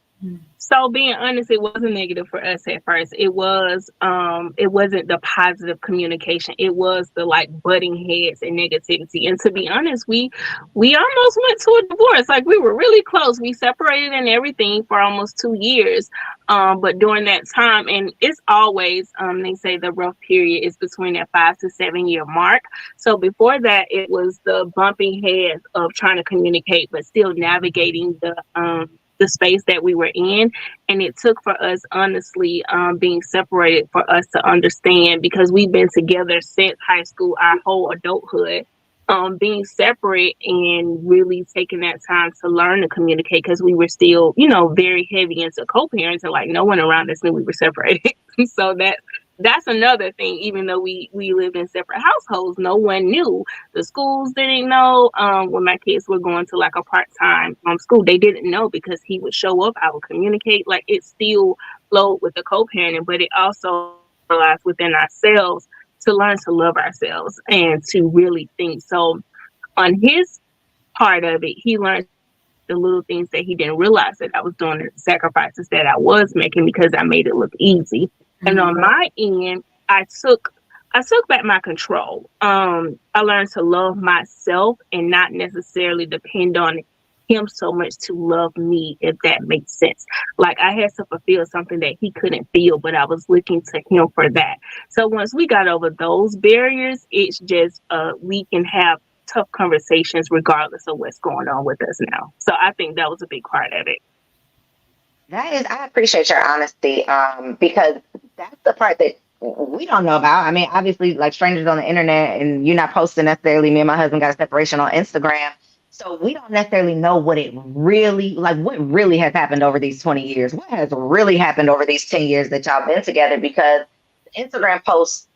So being honest, it wasn't negative for us at first. It wasn't the positive communication. It was the like butting heads and negativity. And to be honest, we almost went to a divorce. Like we were really close. We separated and everything for almost 2 years. But during that time, and it's always, they say the rough period is between that 5 to 7 year mark. So before that, it was the bumping heads of trying to communicate, but still navigating the space that we were in. And it took for us, honestly, being separated for us to understand, because we've been together since high school, our whole adulthood, being separate and really taking that time to learn to communicate, because we were still, you know, very heavy into co-parenting. Like no one around us knew we were separated. So that's another thing. Even though we lived in separate households, no one knew. The schools didn't know. When my kids were going to like a part-time school, they didn't know, because he would show up, I would communicate. Like it still flowed with the co-parenting, but it also realized within ourselves to learn to love ourselves and to really think. So on his part of it, he learned the little things that he didn't realize that I was doing, the sacrifices that I was making because I made it look easy. And on my end, I took back my control. I learned to love myself and not necessarily depend on him so much to love me, if that makes sense. Like I had to fulfill something that he couldn't feel, but I was looking to him for that. So once we got over those barriers, it's just we can have tough conversations regardless of what's going on with us now. So I think that was a big part of it. I appreciate your honesty, because that's the part that we don't know about. I mean, obviously, like strangers on the internet, and you're not posting necessarily. Me and my husband got a separation on Instagram, so we don't necessarily know what really has happened over these 20 years. What has really happened over these 10 years that y'all been together? Because Instagram posts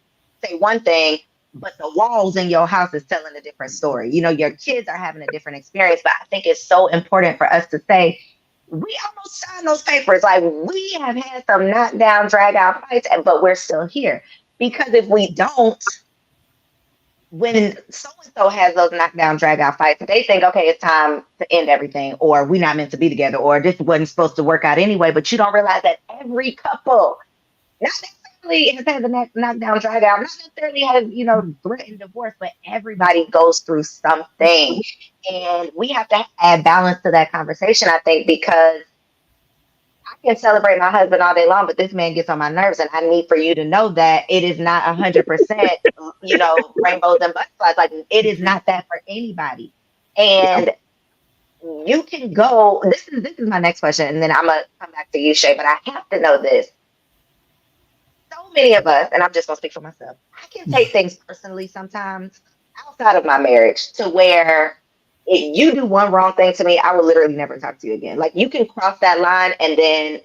say one thing, but the walls in your house is telling a different story. You know, your kids are having a different experience, but I think it's so important for us to say, we almost signed those papers. Like, we have had some knockdown, drag out fights, but we're still here. Because if we don't, when so-and-so has those knockdown, drag out fights, they think, okay, it's time to end everything, or we're not meant to be together, or this wasn't supposed to work out anyway. But you don't realize that every couple, not necessarily has had the knockdown, drag out, not necessarily has, threatened divorce, but everybody goes through something. And we have to add balance to that conversation, I think, because I can celebrate my husband all day long, but this man gets on my nerves, and I need for you to know that it is not 100%, rainbows and butterflies. Like, it is not that for anybody. And you can go. This is my next question, and then I'm gonna come back to you, Shay. But I have to know this. So many of us, and I'm just gonna speak for myself, I can take things personally sometimes outside of my marriage, to where if you do one wrong thing to me, I will literally never talk to you again. Like, you can cross that line and then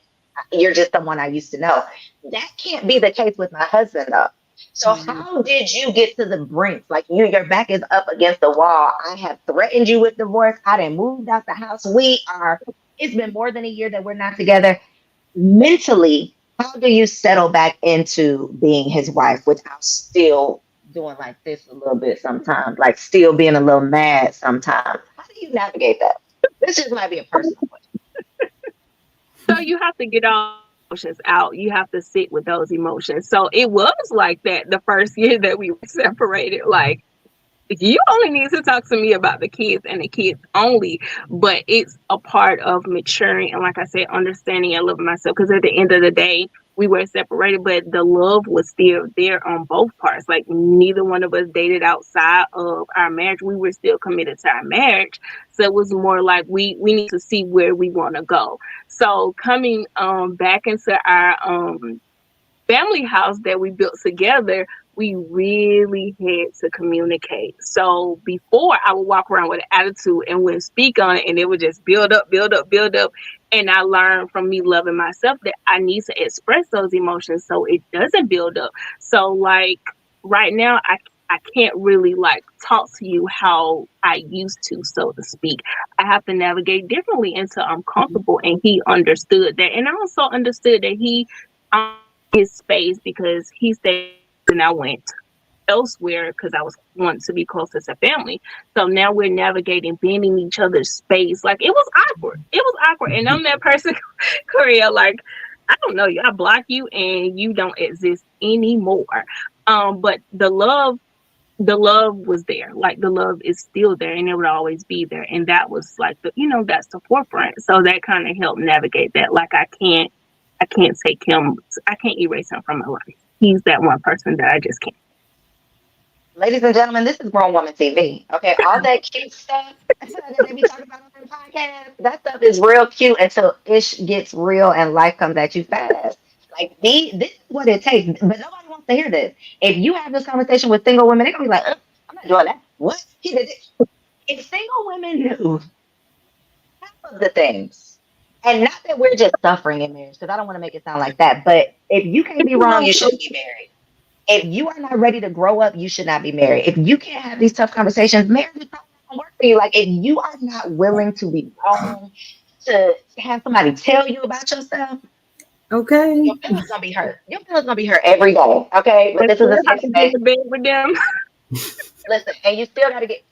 you're just someone I used to know. That can't be the case with my husband, though. So how did you get to the brink? Like, your back is up against the wall. I have threatened you with divorce. I done moved out the house. It's been more than a year that we're not together. Mentally, how do you settle back into being his wife without still doing like this a little bit sometimes, like still being a little mad sometimes? How do you navigate that? This just might be a personal question. So you have to get all emotions out. You have to sit with those emotions. So it was like that the first year that we were separated. Like, you only need to talk to me about the kids and the kids only. But it's a part of maturing and, like I said, understanding and loving myself. Because at the end of the day, we were separated, but the love was still there on both parts. Like, neither one of us dated outside of our marriage. We were still committed to our marriage. So it was more like we need to see where we want to go. So coming back into our family house that we built together, we really had to communicate. So before, I would walk around with an attitude and wouldn't speak on it, and it would just build up. And I learned from me loving myself that I need to express those emotions so it doesn't build up. So like right now, I can't really like talk to you how I used to, so to speak. I have to navigate differently until I'm comfortable, and he understood that. And I also understood that he his space, because he stayed and I went elsewhere because I was wanting to be closer to family. So now we're navigating being in each other's space. Like, it was awkward. And I'm that person, Korea, like, I don't know you. I block you and you don't exist anymore. But the love was there. Like, the love is still there, and it would always be there. And that was like that's the forefront. So that kind of helped navigate that. Like, I can't take him. I can't erase him from my life. He's that one person that I just can't. Ladies and gentlemen, this is Grown Woman TV. Okay, all that cute stuff that they be talking about on their podcast, that stuff is real cute until ish gets real and life comes at you fast. Like, this is what it takes, but nobody wants to hear this. If you have this conversation with single women, they're gonna be like, I'm not doing that. What? He did it. If single women knew half of the things, and not that we're just suffering in marriage, because I don't want to make it sound like that, but if you can't be wrong, you shouldn't be married. If you are not ready to grow up, you should not be married. If you can't have these tough conversations, marriage is probably not going to work for you. Like, if you are not willing to be wrong, to have somebody tell you about yourself, okay, your feelings going to be hurt. Your feelings going to be hurt every day, okay? But this is a safe space. With them. Listen, and you still got to get,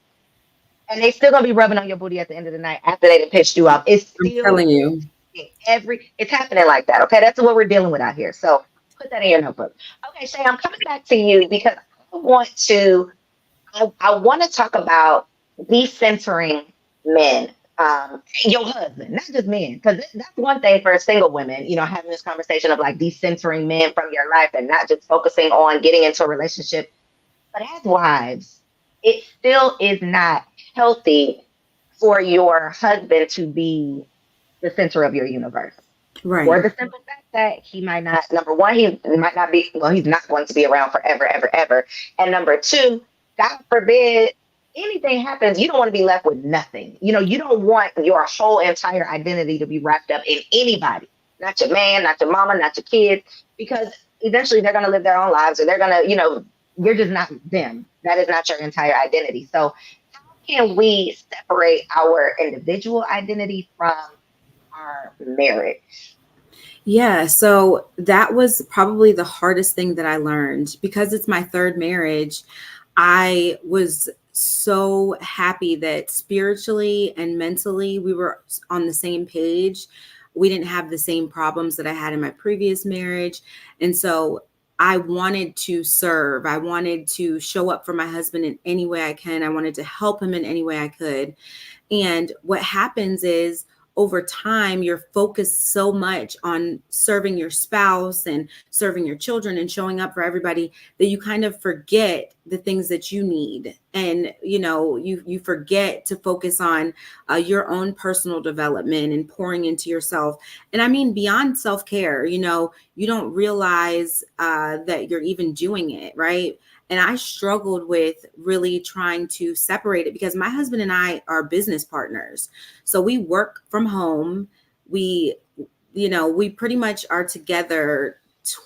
and they still going to be rubbing on your booty at the end of the night after they done pitched you off. It's still, I'm telling you, it's happening like that, okay? That's what we're dealing with out here. So put that in your notebook. Okay, Shay, I'm coming back to you because I want to talk about decentering men, your husband, not just men, because that's one thing for single women, having this conversation of like decentering men from your life and not just focusing on getting into a relationship. But as wives, it still is not healthy for your husband to be the center of your universe. right? For the simple fact that he might not, number one, he might not be, well, he's not going to be around forever, ever, ever. And number two, God forbid anything happens, you don't want to be left with nothing. You don't want your whole entire identity to be wrapped up in anybody, not your man, not your mama, not your kids, because eventually they're going to live their own lives, or they're going to, you're just not them. That is not your entire identity. So how can we separate our individual identity from our marriage? Yeah, so that was probably the hardest thing that I learned because it's my third marriage. I was so happy that spiritually and mentally we were on the same page. We didn't have the same problems that I had in my previous marriage. And so I wanted to serve. I wanted to show up for my husband in any way I can. I wanted to help him in any way I could. And what happens is over time, you're focused so much on serving your spouse and serving your children and showing up for everybody that you kind of forget the things that you need. And, you forget to focus on your own personal development and pouring into yourself. And I mean, beyond self-care, you don't realize that you're even doing it, right? And I struggled with really trying to separate it because my husband and I are business partners. So we work from home. We pretty much are together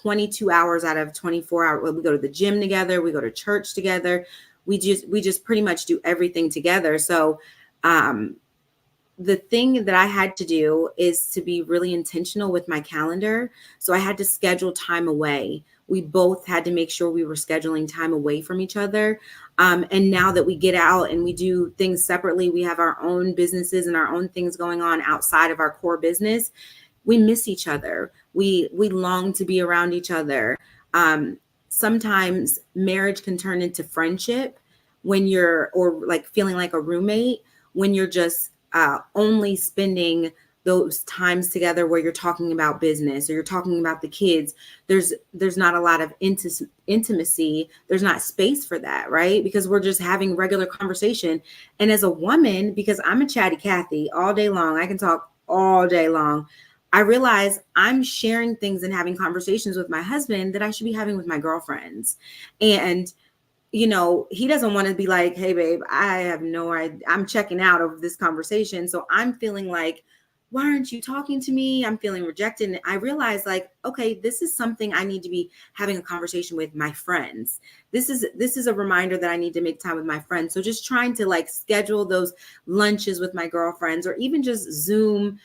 22 hours out of 24 hours. We go to the gym together. We go to church together. We just pretty much do everything together. So the thing that I had to do is to be really intentional with my calendar. So I had to schedule time away. We both had to make sure we were scheduling time away from each other. And now that we get out and we do things separately, we have our own businesses and our own things going on outside of our core business. We miss each other. We long to be around each other. Sometimes marriage can turn into friendship or like feeling like a roommate when you're just only spending those times together where you're talking about business or you're talking about the kids. There's not a lot of intimacy. There's not space for that, right? Because we're just having regular conversation. And as a woman, because I'm a chatty Cathy all day long, I can talk all day long. I realize I'm sharing things and having conversations with my husband that I should be having with my girlfriends. And he doesn't want to be like, hey, babe, I have no idea. I'm checking out of this conversation. So I'm feeling like, why aren't you talking to me? I'm feeling rejected. And I realized like, okay, this is something I need to be having a conversation with my friends. This is a reminder that I need to make time with my friends. So just trying to like schedule those lunches with my girlfriends or even just Zoom,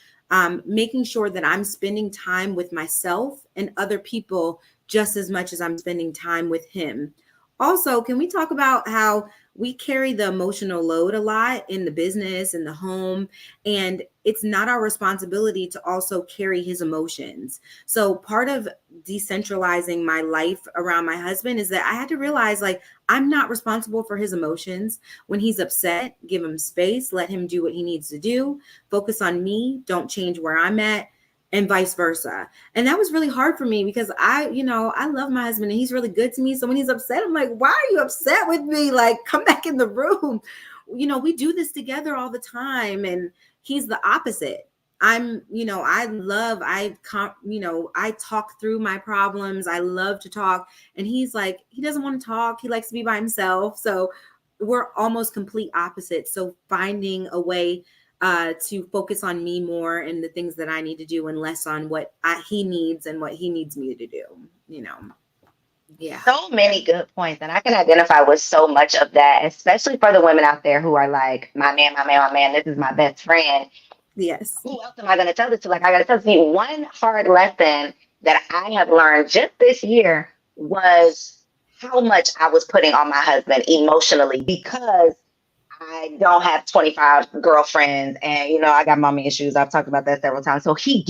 making sure that I'm spending time with myself and other people just as much as I'm spending time with him. Also, can we talk about how we carry the emotional load a lot in the business and the home, and it's not our responsibility to also carry his emotions. So part of decentralizing my life around my husband is that I had to realize like, I'm not responsible for his emotions. When he's upset, give him space, let him do what he needs to do, focus on me, don't change where I'm at, and vice versa. And that was really hard for me because I love my husband and he's really good to me. So when he's upset, I'm like, why are you upset with me? Like, come back in the room. We do this together all the time. And he's the opposite. I talk through my problems. I love to talk. And he's like, he doesn't want to talk. He likes to be by himself. So we're almost complete opposites. So finding a way to focus on me more and the things that I need to do and less on what he needs and what he needs me to do, Yeah. So many good points. And I can identify with so much of that, especially for the women out there who are like, my man, this is my best friend. Yes. Who else am I going to tell this to? Like, I got to tell you, one hard lesson that I have learned just this year was how much I was putting on my husband emotionally because I don't have 25 girlfriends and, I got mommy issues. I've talked about that several times. So he's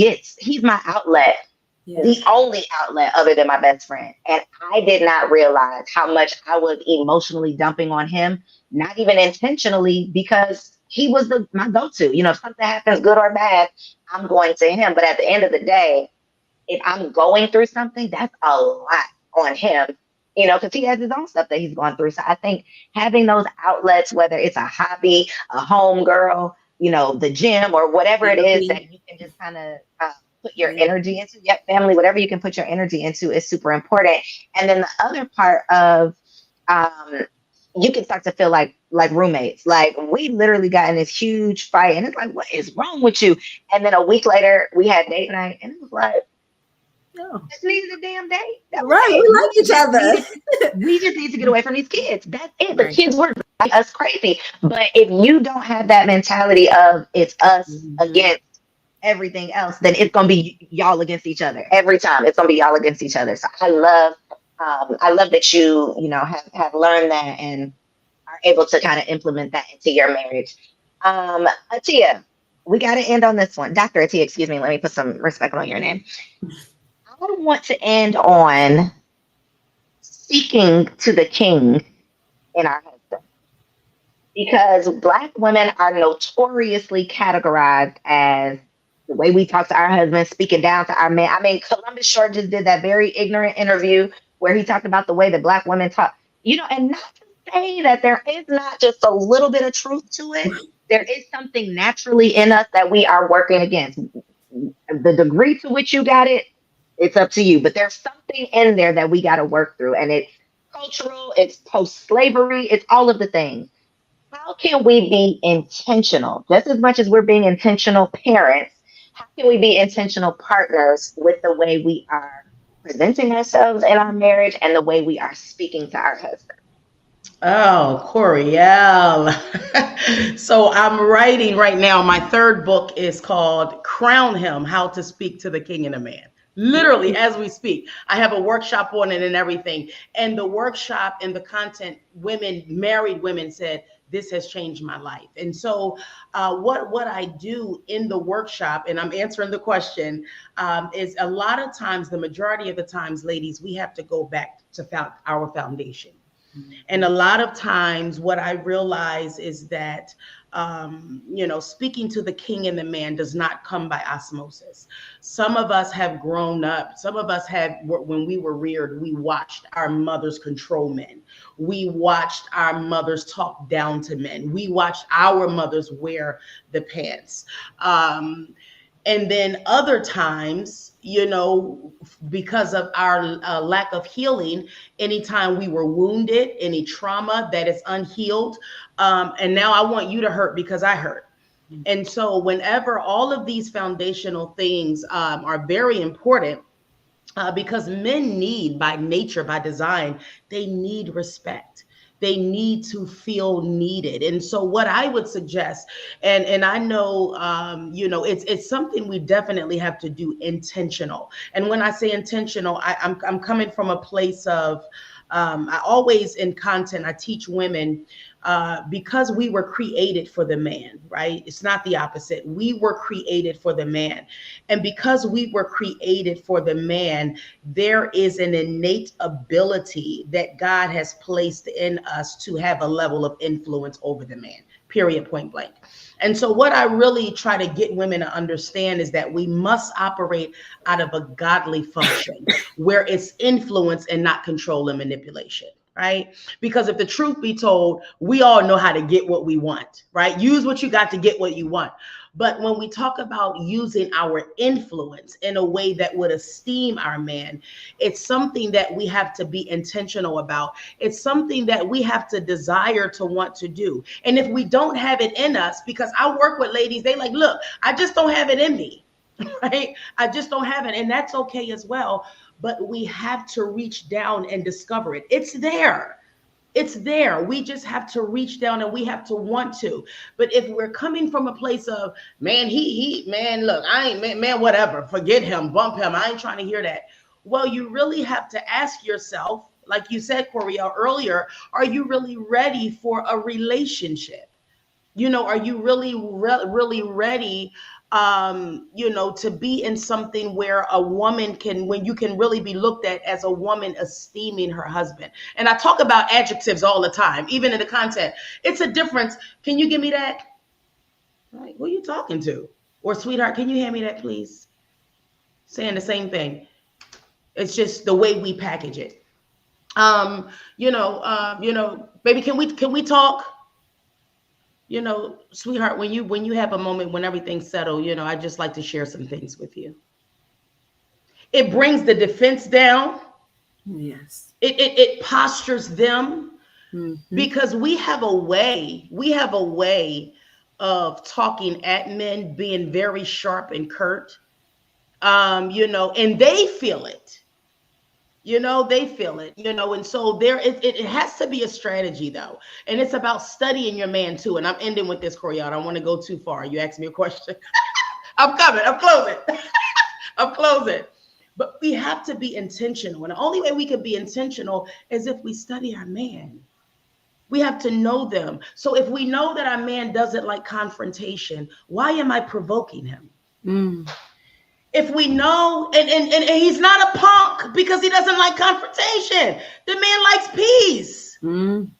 my outlet, the only outlet other than my best friend. And I did not realize how much I was emotionally dumping on him, not even intentionally, because he was my go-to. If something happens, good or bad, I'm going to him. But at the end of the day, if I'm going through something, that's a lot on him. Because he has his own stuff that he's going through. So I think having those outlets, whether it's a hobby, a home girl, the gym or whatever it is that you can just kind of put your energy into, family, whatever you can put your energy into is super important. And then the other part of, you can start to feel like roommates. Like we literally got in this huge fight and it's like, what is wrong with you? And then a week later we had date night and it was like, just needed a damn date. Right. We like each other. We just need to get away from these kids. That's it. The kids were driving us crazy. But if you don't have that mentality of it's us against everything else, then it's gonna be y'all against each other every time. It's gonna be y'all against each other. So I love that you know have learned that and are able to kind of implement that into your marriage. Atiya, we got to end on this one. Dr. Atiya, excuse me. Let me put some respect on your name. I want to end on speaking to the king in our husband, because Black women are notoriously categorized as the way we talk to our husbands, speaking down to our men. I mean, Columbus Short just did that very ignorant interview where he talked about the way that Black women talk, you know, and not to say that there is not just a little bit of truth to it. There is something naturally in us that we are working against. The degree to which you got it, it's up to you. But there's something in there that we got to work through. And it's cultural, it's post-slavery, it's all of the things. How can we be intentional? Just as much as we're being intentional parents, how can we be intentional partners with the way we are presenting ourselves in our marriage and the way we are speaking to our husband? Oh, Coriel. So I'm writing right now. My third book is called Crown Him, How to Speak to the King and a Man. Literally, as we speak, I have a workshop on it and everything. And the workshop and the content, married women said, this has changed my life. And so what I do in the workshop, and I'm answering the question, is a lot of times, the majority of the times, ladies, we have to go back to our foundation. And a lot of times what I realize is that, you know, speaking to the king and the man does not come by osmosis. Some of us have grown up. Some of us have, when we were reared, we watched our mothers control men. We watched our mothers talk down to men. We watched our mothers wear the pants. And then other times, you know, because of our lack of healing, anytime we were wounded, any trauma that is unhealed, and now I want you to hurt because I hurt. And so whenever all of these foundational things are very important, because men need, by nature, by design, they need respect. They need to feel needed. And so what I would suggest, and I know, you know, it's something we definitely have to do intentional. And when I say intentional, I'm coming from a place of, I always in content, I teach women, because we were created for the man, right? It's not the opposite. We were created for the man. And because we were created for the man, there is an innate ability that God has placed in us to have a level of influence over the man, period, point blank. And so what I really try to get women to understand is that we must operate out of a godly function where it's influence and not control and manipulation. Right? Because if the truth be told, we all know how to get what we want, right? Use what you got to get what you want. But when we talk about using our influence in a way that would esteem our man, it's something that we have to be intentional about. It's something that we have to desire to want to do. And if we don't have it in us, because I work with ladies, they like, look, I just don't have it in me, right? I just don't have it. And that's okay as well. But we have to reach down and discover it. It's there. It's there. We just have to reach down and we have to want to. But if we're coming from a place of, man, man, look, I ain't, man, whatever, forget him, bump him, I ain't trying to hear that. Well, you really have to ask yourself, like you said, Coriel, earlier, are you really ready for a relationship? You know, are you really ready, you know, to be in something where a woman can, when you can really be looked at as a woman esteeming her husband? And I talk about adjectives all the time, even in the content. It's a difference. Can you give me that? Like, who are you talking to? Or sweetheart, can you hand me that, please? Saying the same thing. It's just the way we package it. You know, baby, can we talk? You know, sweetheart, when you have a moment when everything's settled, you know, I just like to share some things with you. It brings the defense down. Yes. It postures them, because we have a way of talking at men, being very sharp and curt, you know, and they feel it. You know, they feel it, you know, and so it has to be a strategy, though. And it's about studying your man, too. And I'm ending with this, Coriel. I don't want to go too far. You asked me a question. I'm coming. I'm closing. I'm closing. But we have to be intentional. And the only way we can be intentional is if we study our man. We have to know them. So if we know that our man doesn't like confrontation, why am I provoking him? If we know, and he's not a punk because he doesn't like confrontation. The man likes peace. And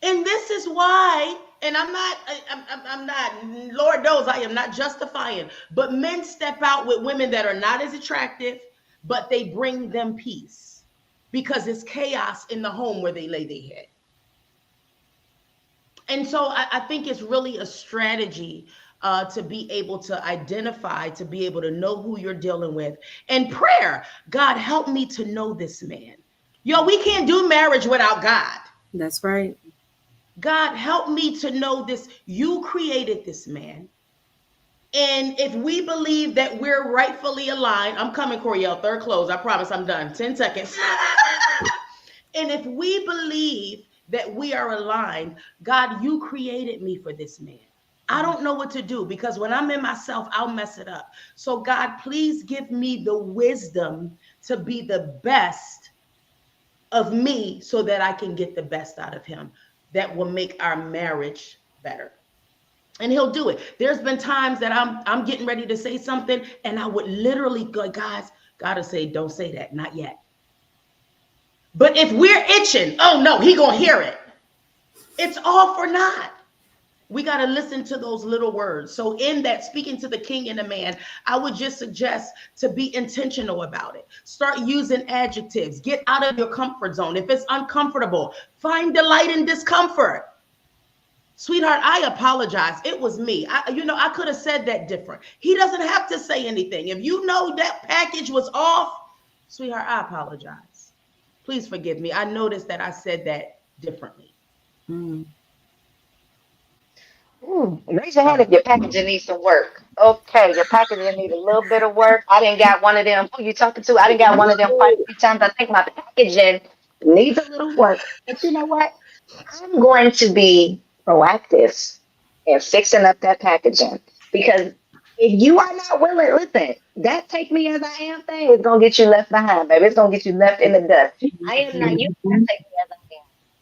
this is why, and I'm not, Lord knows I am not justifying, but men step out with women that are not as attractive, but they bring them peace because it's chaos in the home where they lay their head. And so I think it's really a strategy to be able to identify, to be able to know who you're dealing with. And prayer, God, help me to know this man. Yo, we can't do marriage without God. That's right. God, help me to know this. You created this man. And if we believe that we're rightfully aligned, I'm coming, Coriel, third close. I promise I'm done. 10 seconds. And if we believe that we are aligned, God, you created me for this man. I don't know what to do because when I'm in myself, I'll mess it up. So God, please give me the wisdom to be the best of me so that I can get the best out of him. That will make our marriage better. And he'll do it. There's been times that I'm getting ready to say something and I would literally go, guys, gotta say, don't say that, not yet. But if we're itching, oh no, he gonna hear it. It's all for naught. We got to listen to those little words. So in that, speaking to the king and the man, I would just suggest to be intentional about it. Start using adjectives. Get out of your comfort zone. If it's uncomfortable, find delight in discomfort. Sweetheart, I apologize. It was me. I could have said that different. He doesn't have to say anything. If you know that package was off, sweetheart, I apologize. Please forgive me. I noticed that I said that differently. Raise your hand if your packaging needs some work. Okay, your packaging needs a little bit of work. I didn't got one of them. Who you talking to? I didn't got one of them quite a few times. I think my packaging needs a little work. But you know what? I'm going to be proactive in fixing up that packaging because if you are not willing, listen, that take me as I am thing is going to get you left behind, baby. It's going to get you left in the dust. I am not you. Take me as I am.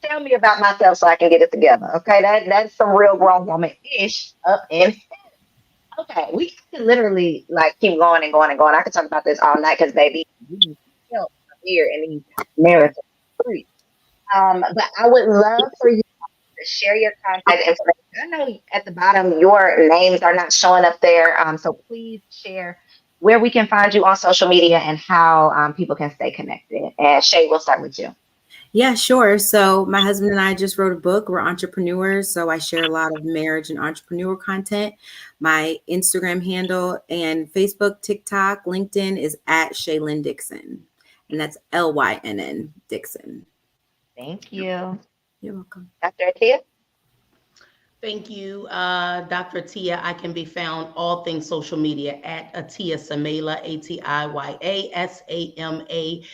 Tell me about myself so I can get it together. Okay, that's some real grown woman-ish up in here. Okay, we can literally like keep going and going and going. I could talk about this all night because baby, we help here in these marathons. But I would love for you to share your contact information. I know at the bottom your names are not showing up there. So please share where we can find you on social media and how people can stay connected. And Shay, we'll start with you. Yeah, sure. So my husband and I just wrote a book. We're entrepreneurs. So I share a lot of marriage and entrepreneur content. My Instagram handle and Facebook, TikTok, LinkedIn is at ShayLynnDixon. And that's Lynn Dixon. Thank you. You're welcome. Dr. Atiya? Thank you, Dr. Atiya. I can be found all things social media at Atiya Samela, AtiyaSamala.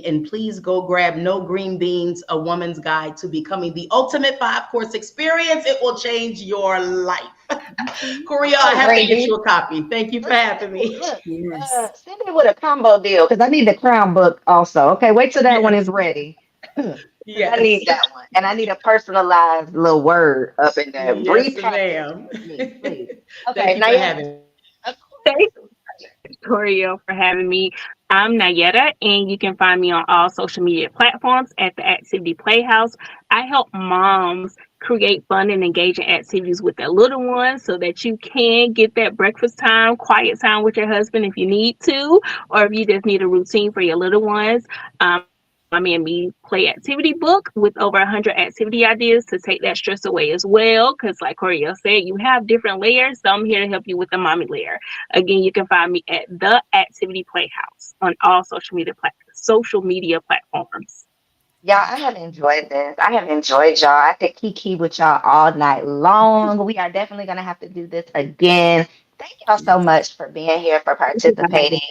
And please go grab No Green Beans, A Woman's Guide to Becoming the Ultimate 5-Course Experience. It will change your life. Coriel, I have to get you a copy. Thank you for having me. Yes. Send it with a combo deal because I need the Crown book also. Okay, wait till that one is ready. Yes. I need that one. And I need a personalized little word up in there. Yes, ma'am. Please. Okay, now you have it. Thank you, Coriel, for having me. I'm Nyetta, and you can find me on all social media platforms at the Activity Playhouse. I help moms create fun and engaging activities with their little ones so that you can get that breakfast time, quiet time with your husband if you need to, or if you just need a routine for your little ones. My Man Me Play activity book with over 100 activity ideas to take that stress away as well. Because like Coriel said, you have different layers. So I'm here to help you with the mommy layer. Again, you can find me at the Activity Playhouse on all social media platforms. Y'all, I have enjoyed this. I have enjoyed y'all. I could kiki with y'all all night long. We are definitely going to have to do this again. Thank y'all so much for being here, for participating.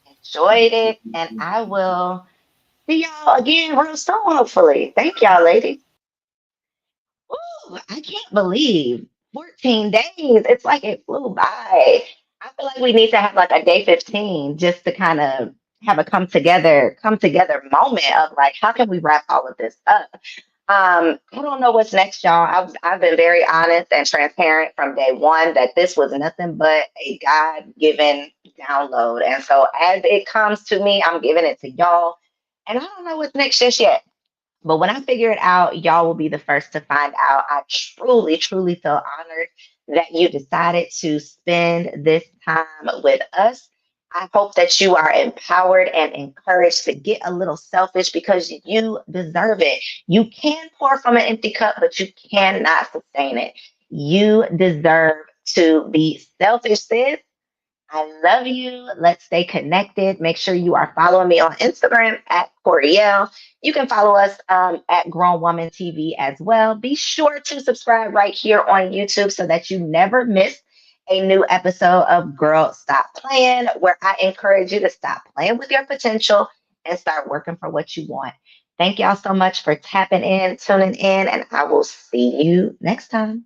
I enjoyed it. And I will see y'all again real soon, hopefully. Thank y'all, ladies. Ooh, I can't believe 14 days. It's like it flew by. I feel like we need to have like a day 15 just to kind of have a come together moment of like, how can we wrap all of this up? I don't know what's next, y'all. I've been very honest and transparent from day one that this was nothing but a God-given download. And so as it comes to me, I'm giving it to y'all. And I don't know what's next just yet. But when I figure it out, y'all will be the first to find out. I truly, truly feel honored that you decided to spend this time with us. I hope that you are empowered and encouraged to get a little selfish because you deserve it. You can pour from an empty cup, but you cannot sustain it. You deserve to be selfish, sis. I love you. Let's stay connected. Make sure you are following me on Instagram at Coriel. You can follow us at Grown Woman TV as well. Be sure to subscribe right here on YouTube so that you never miss a new episode of Girl Stop Playing, where I encourage you to stop playing with your potential and start working for what you want. Thank y'all so much for tapping in, tuning in, and I will see you next time.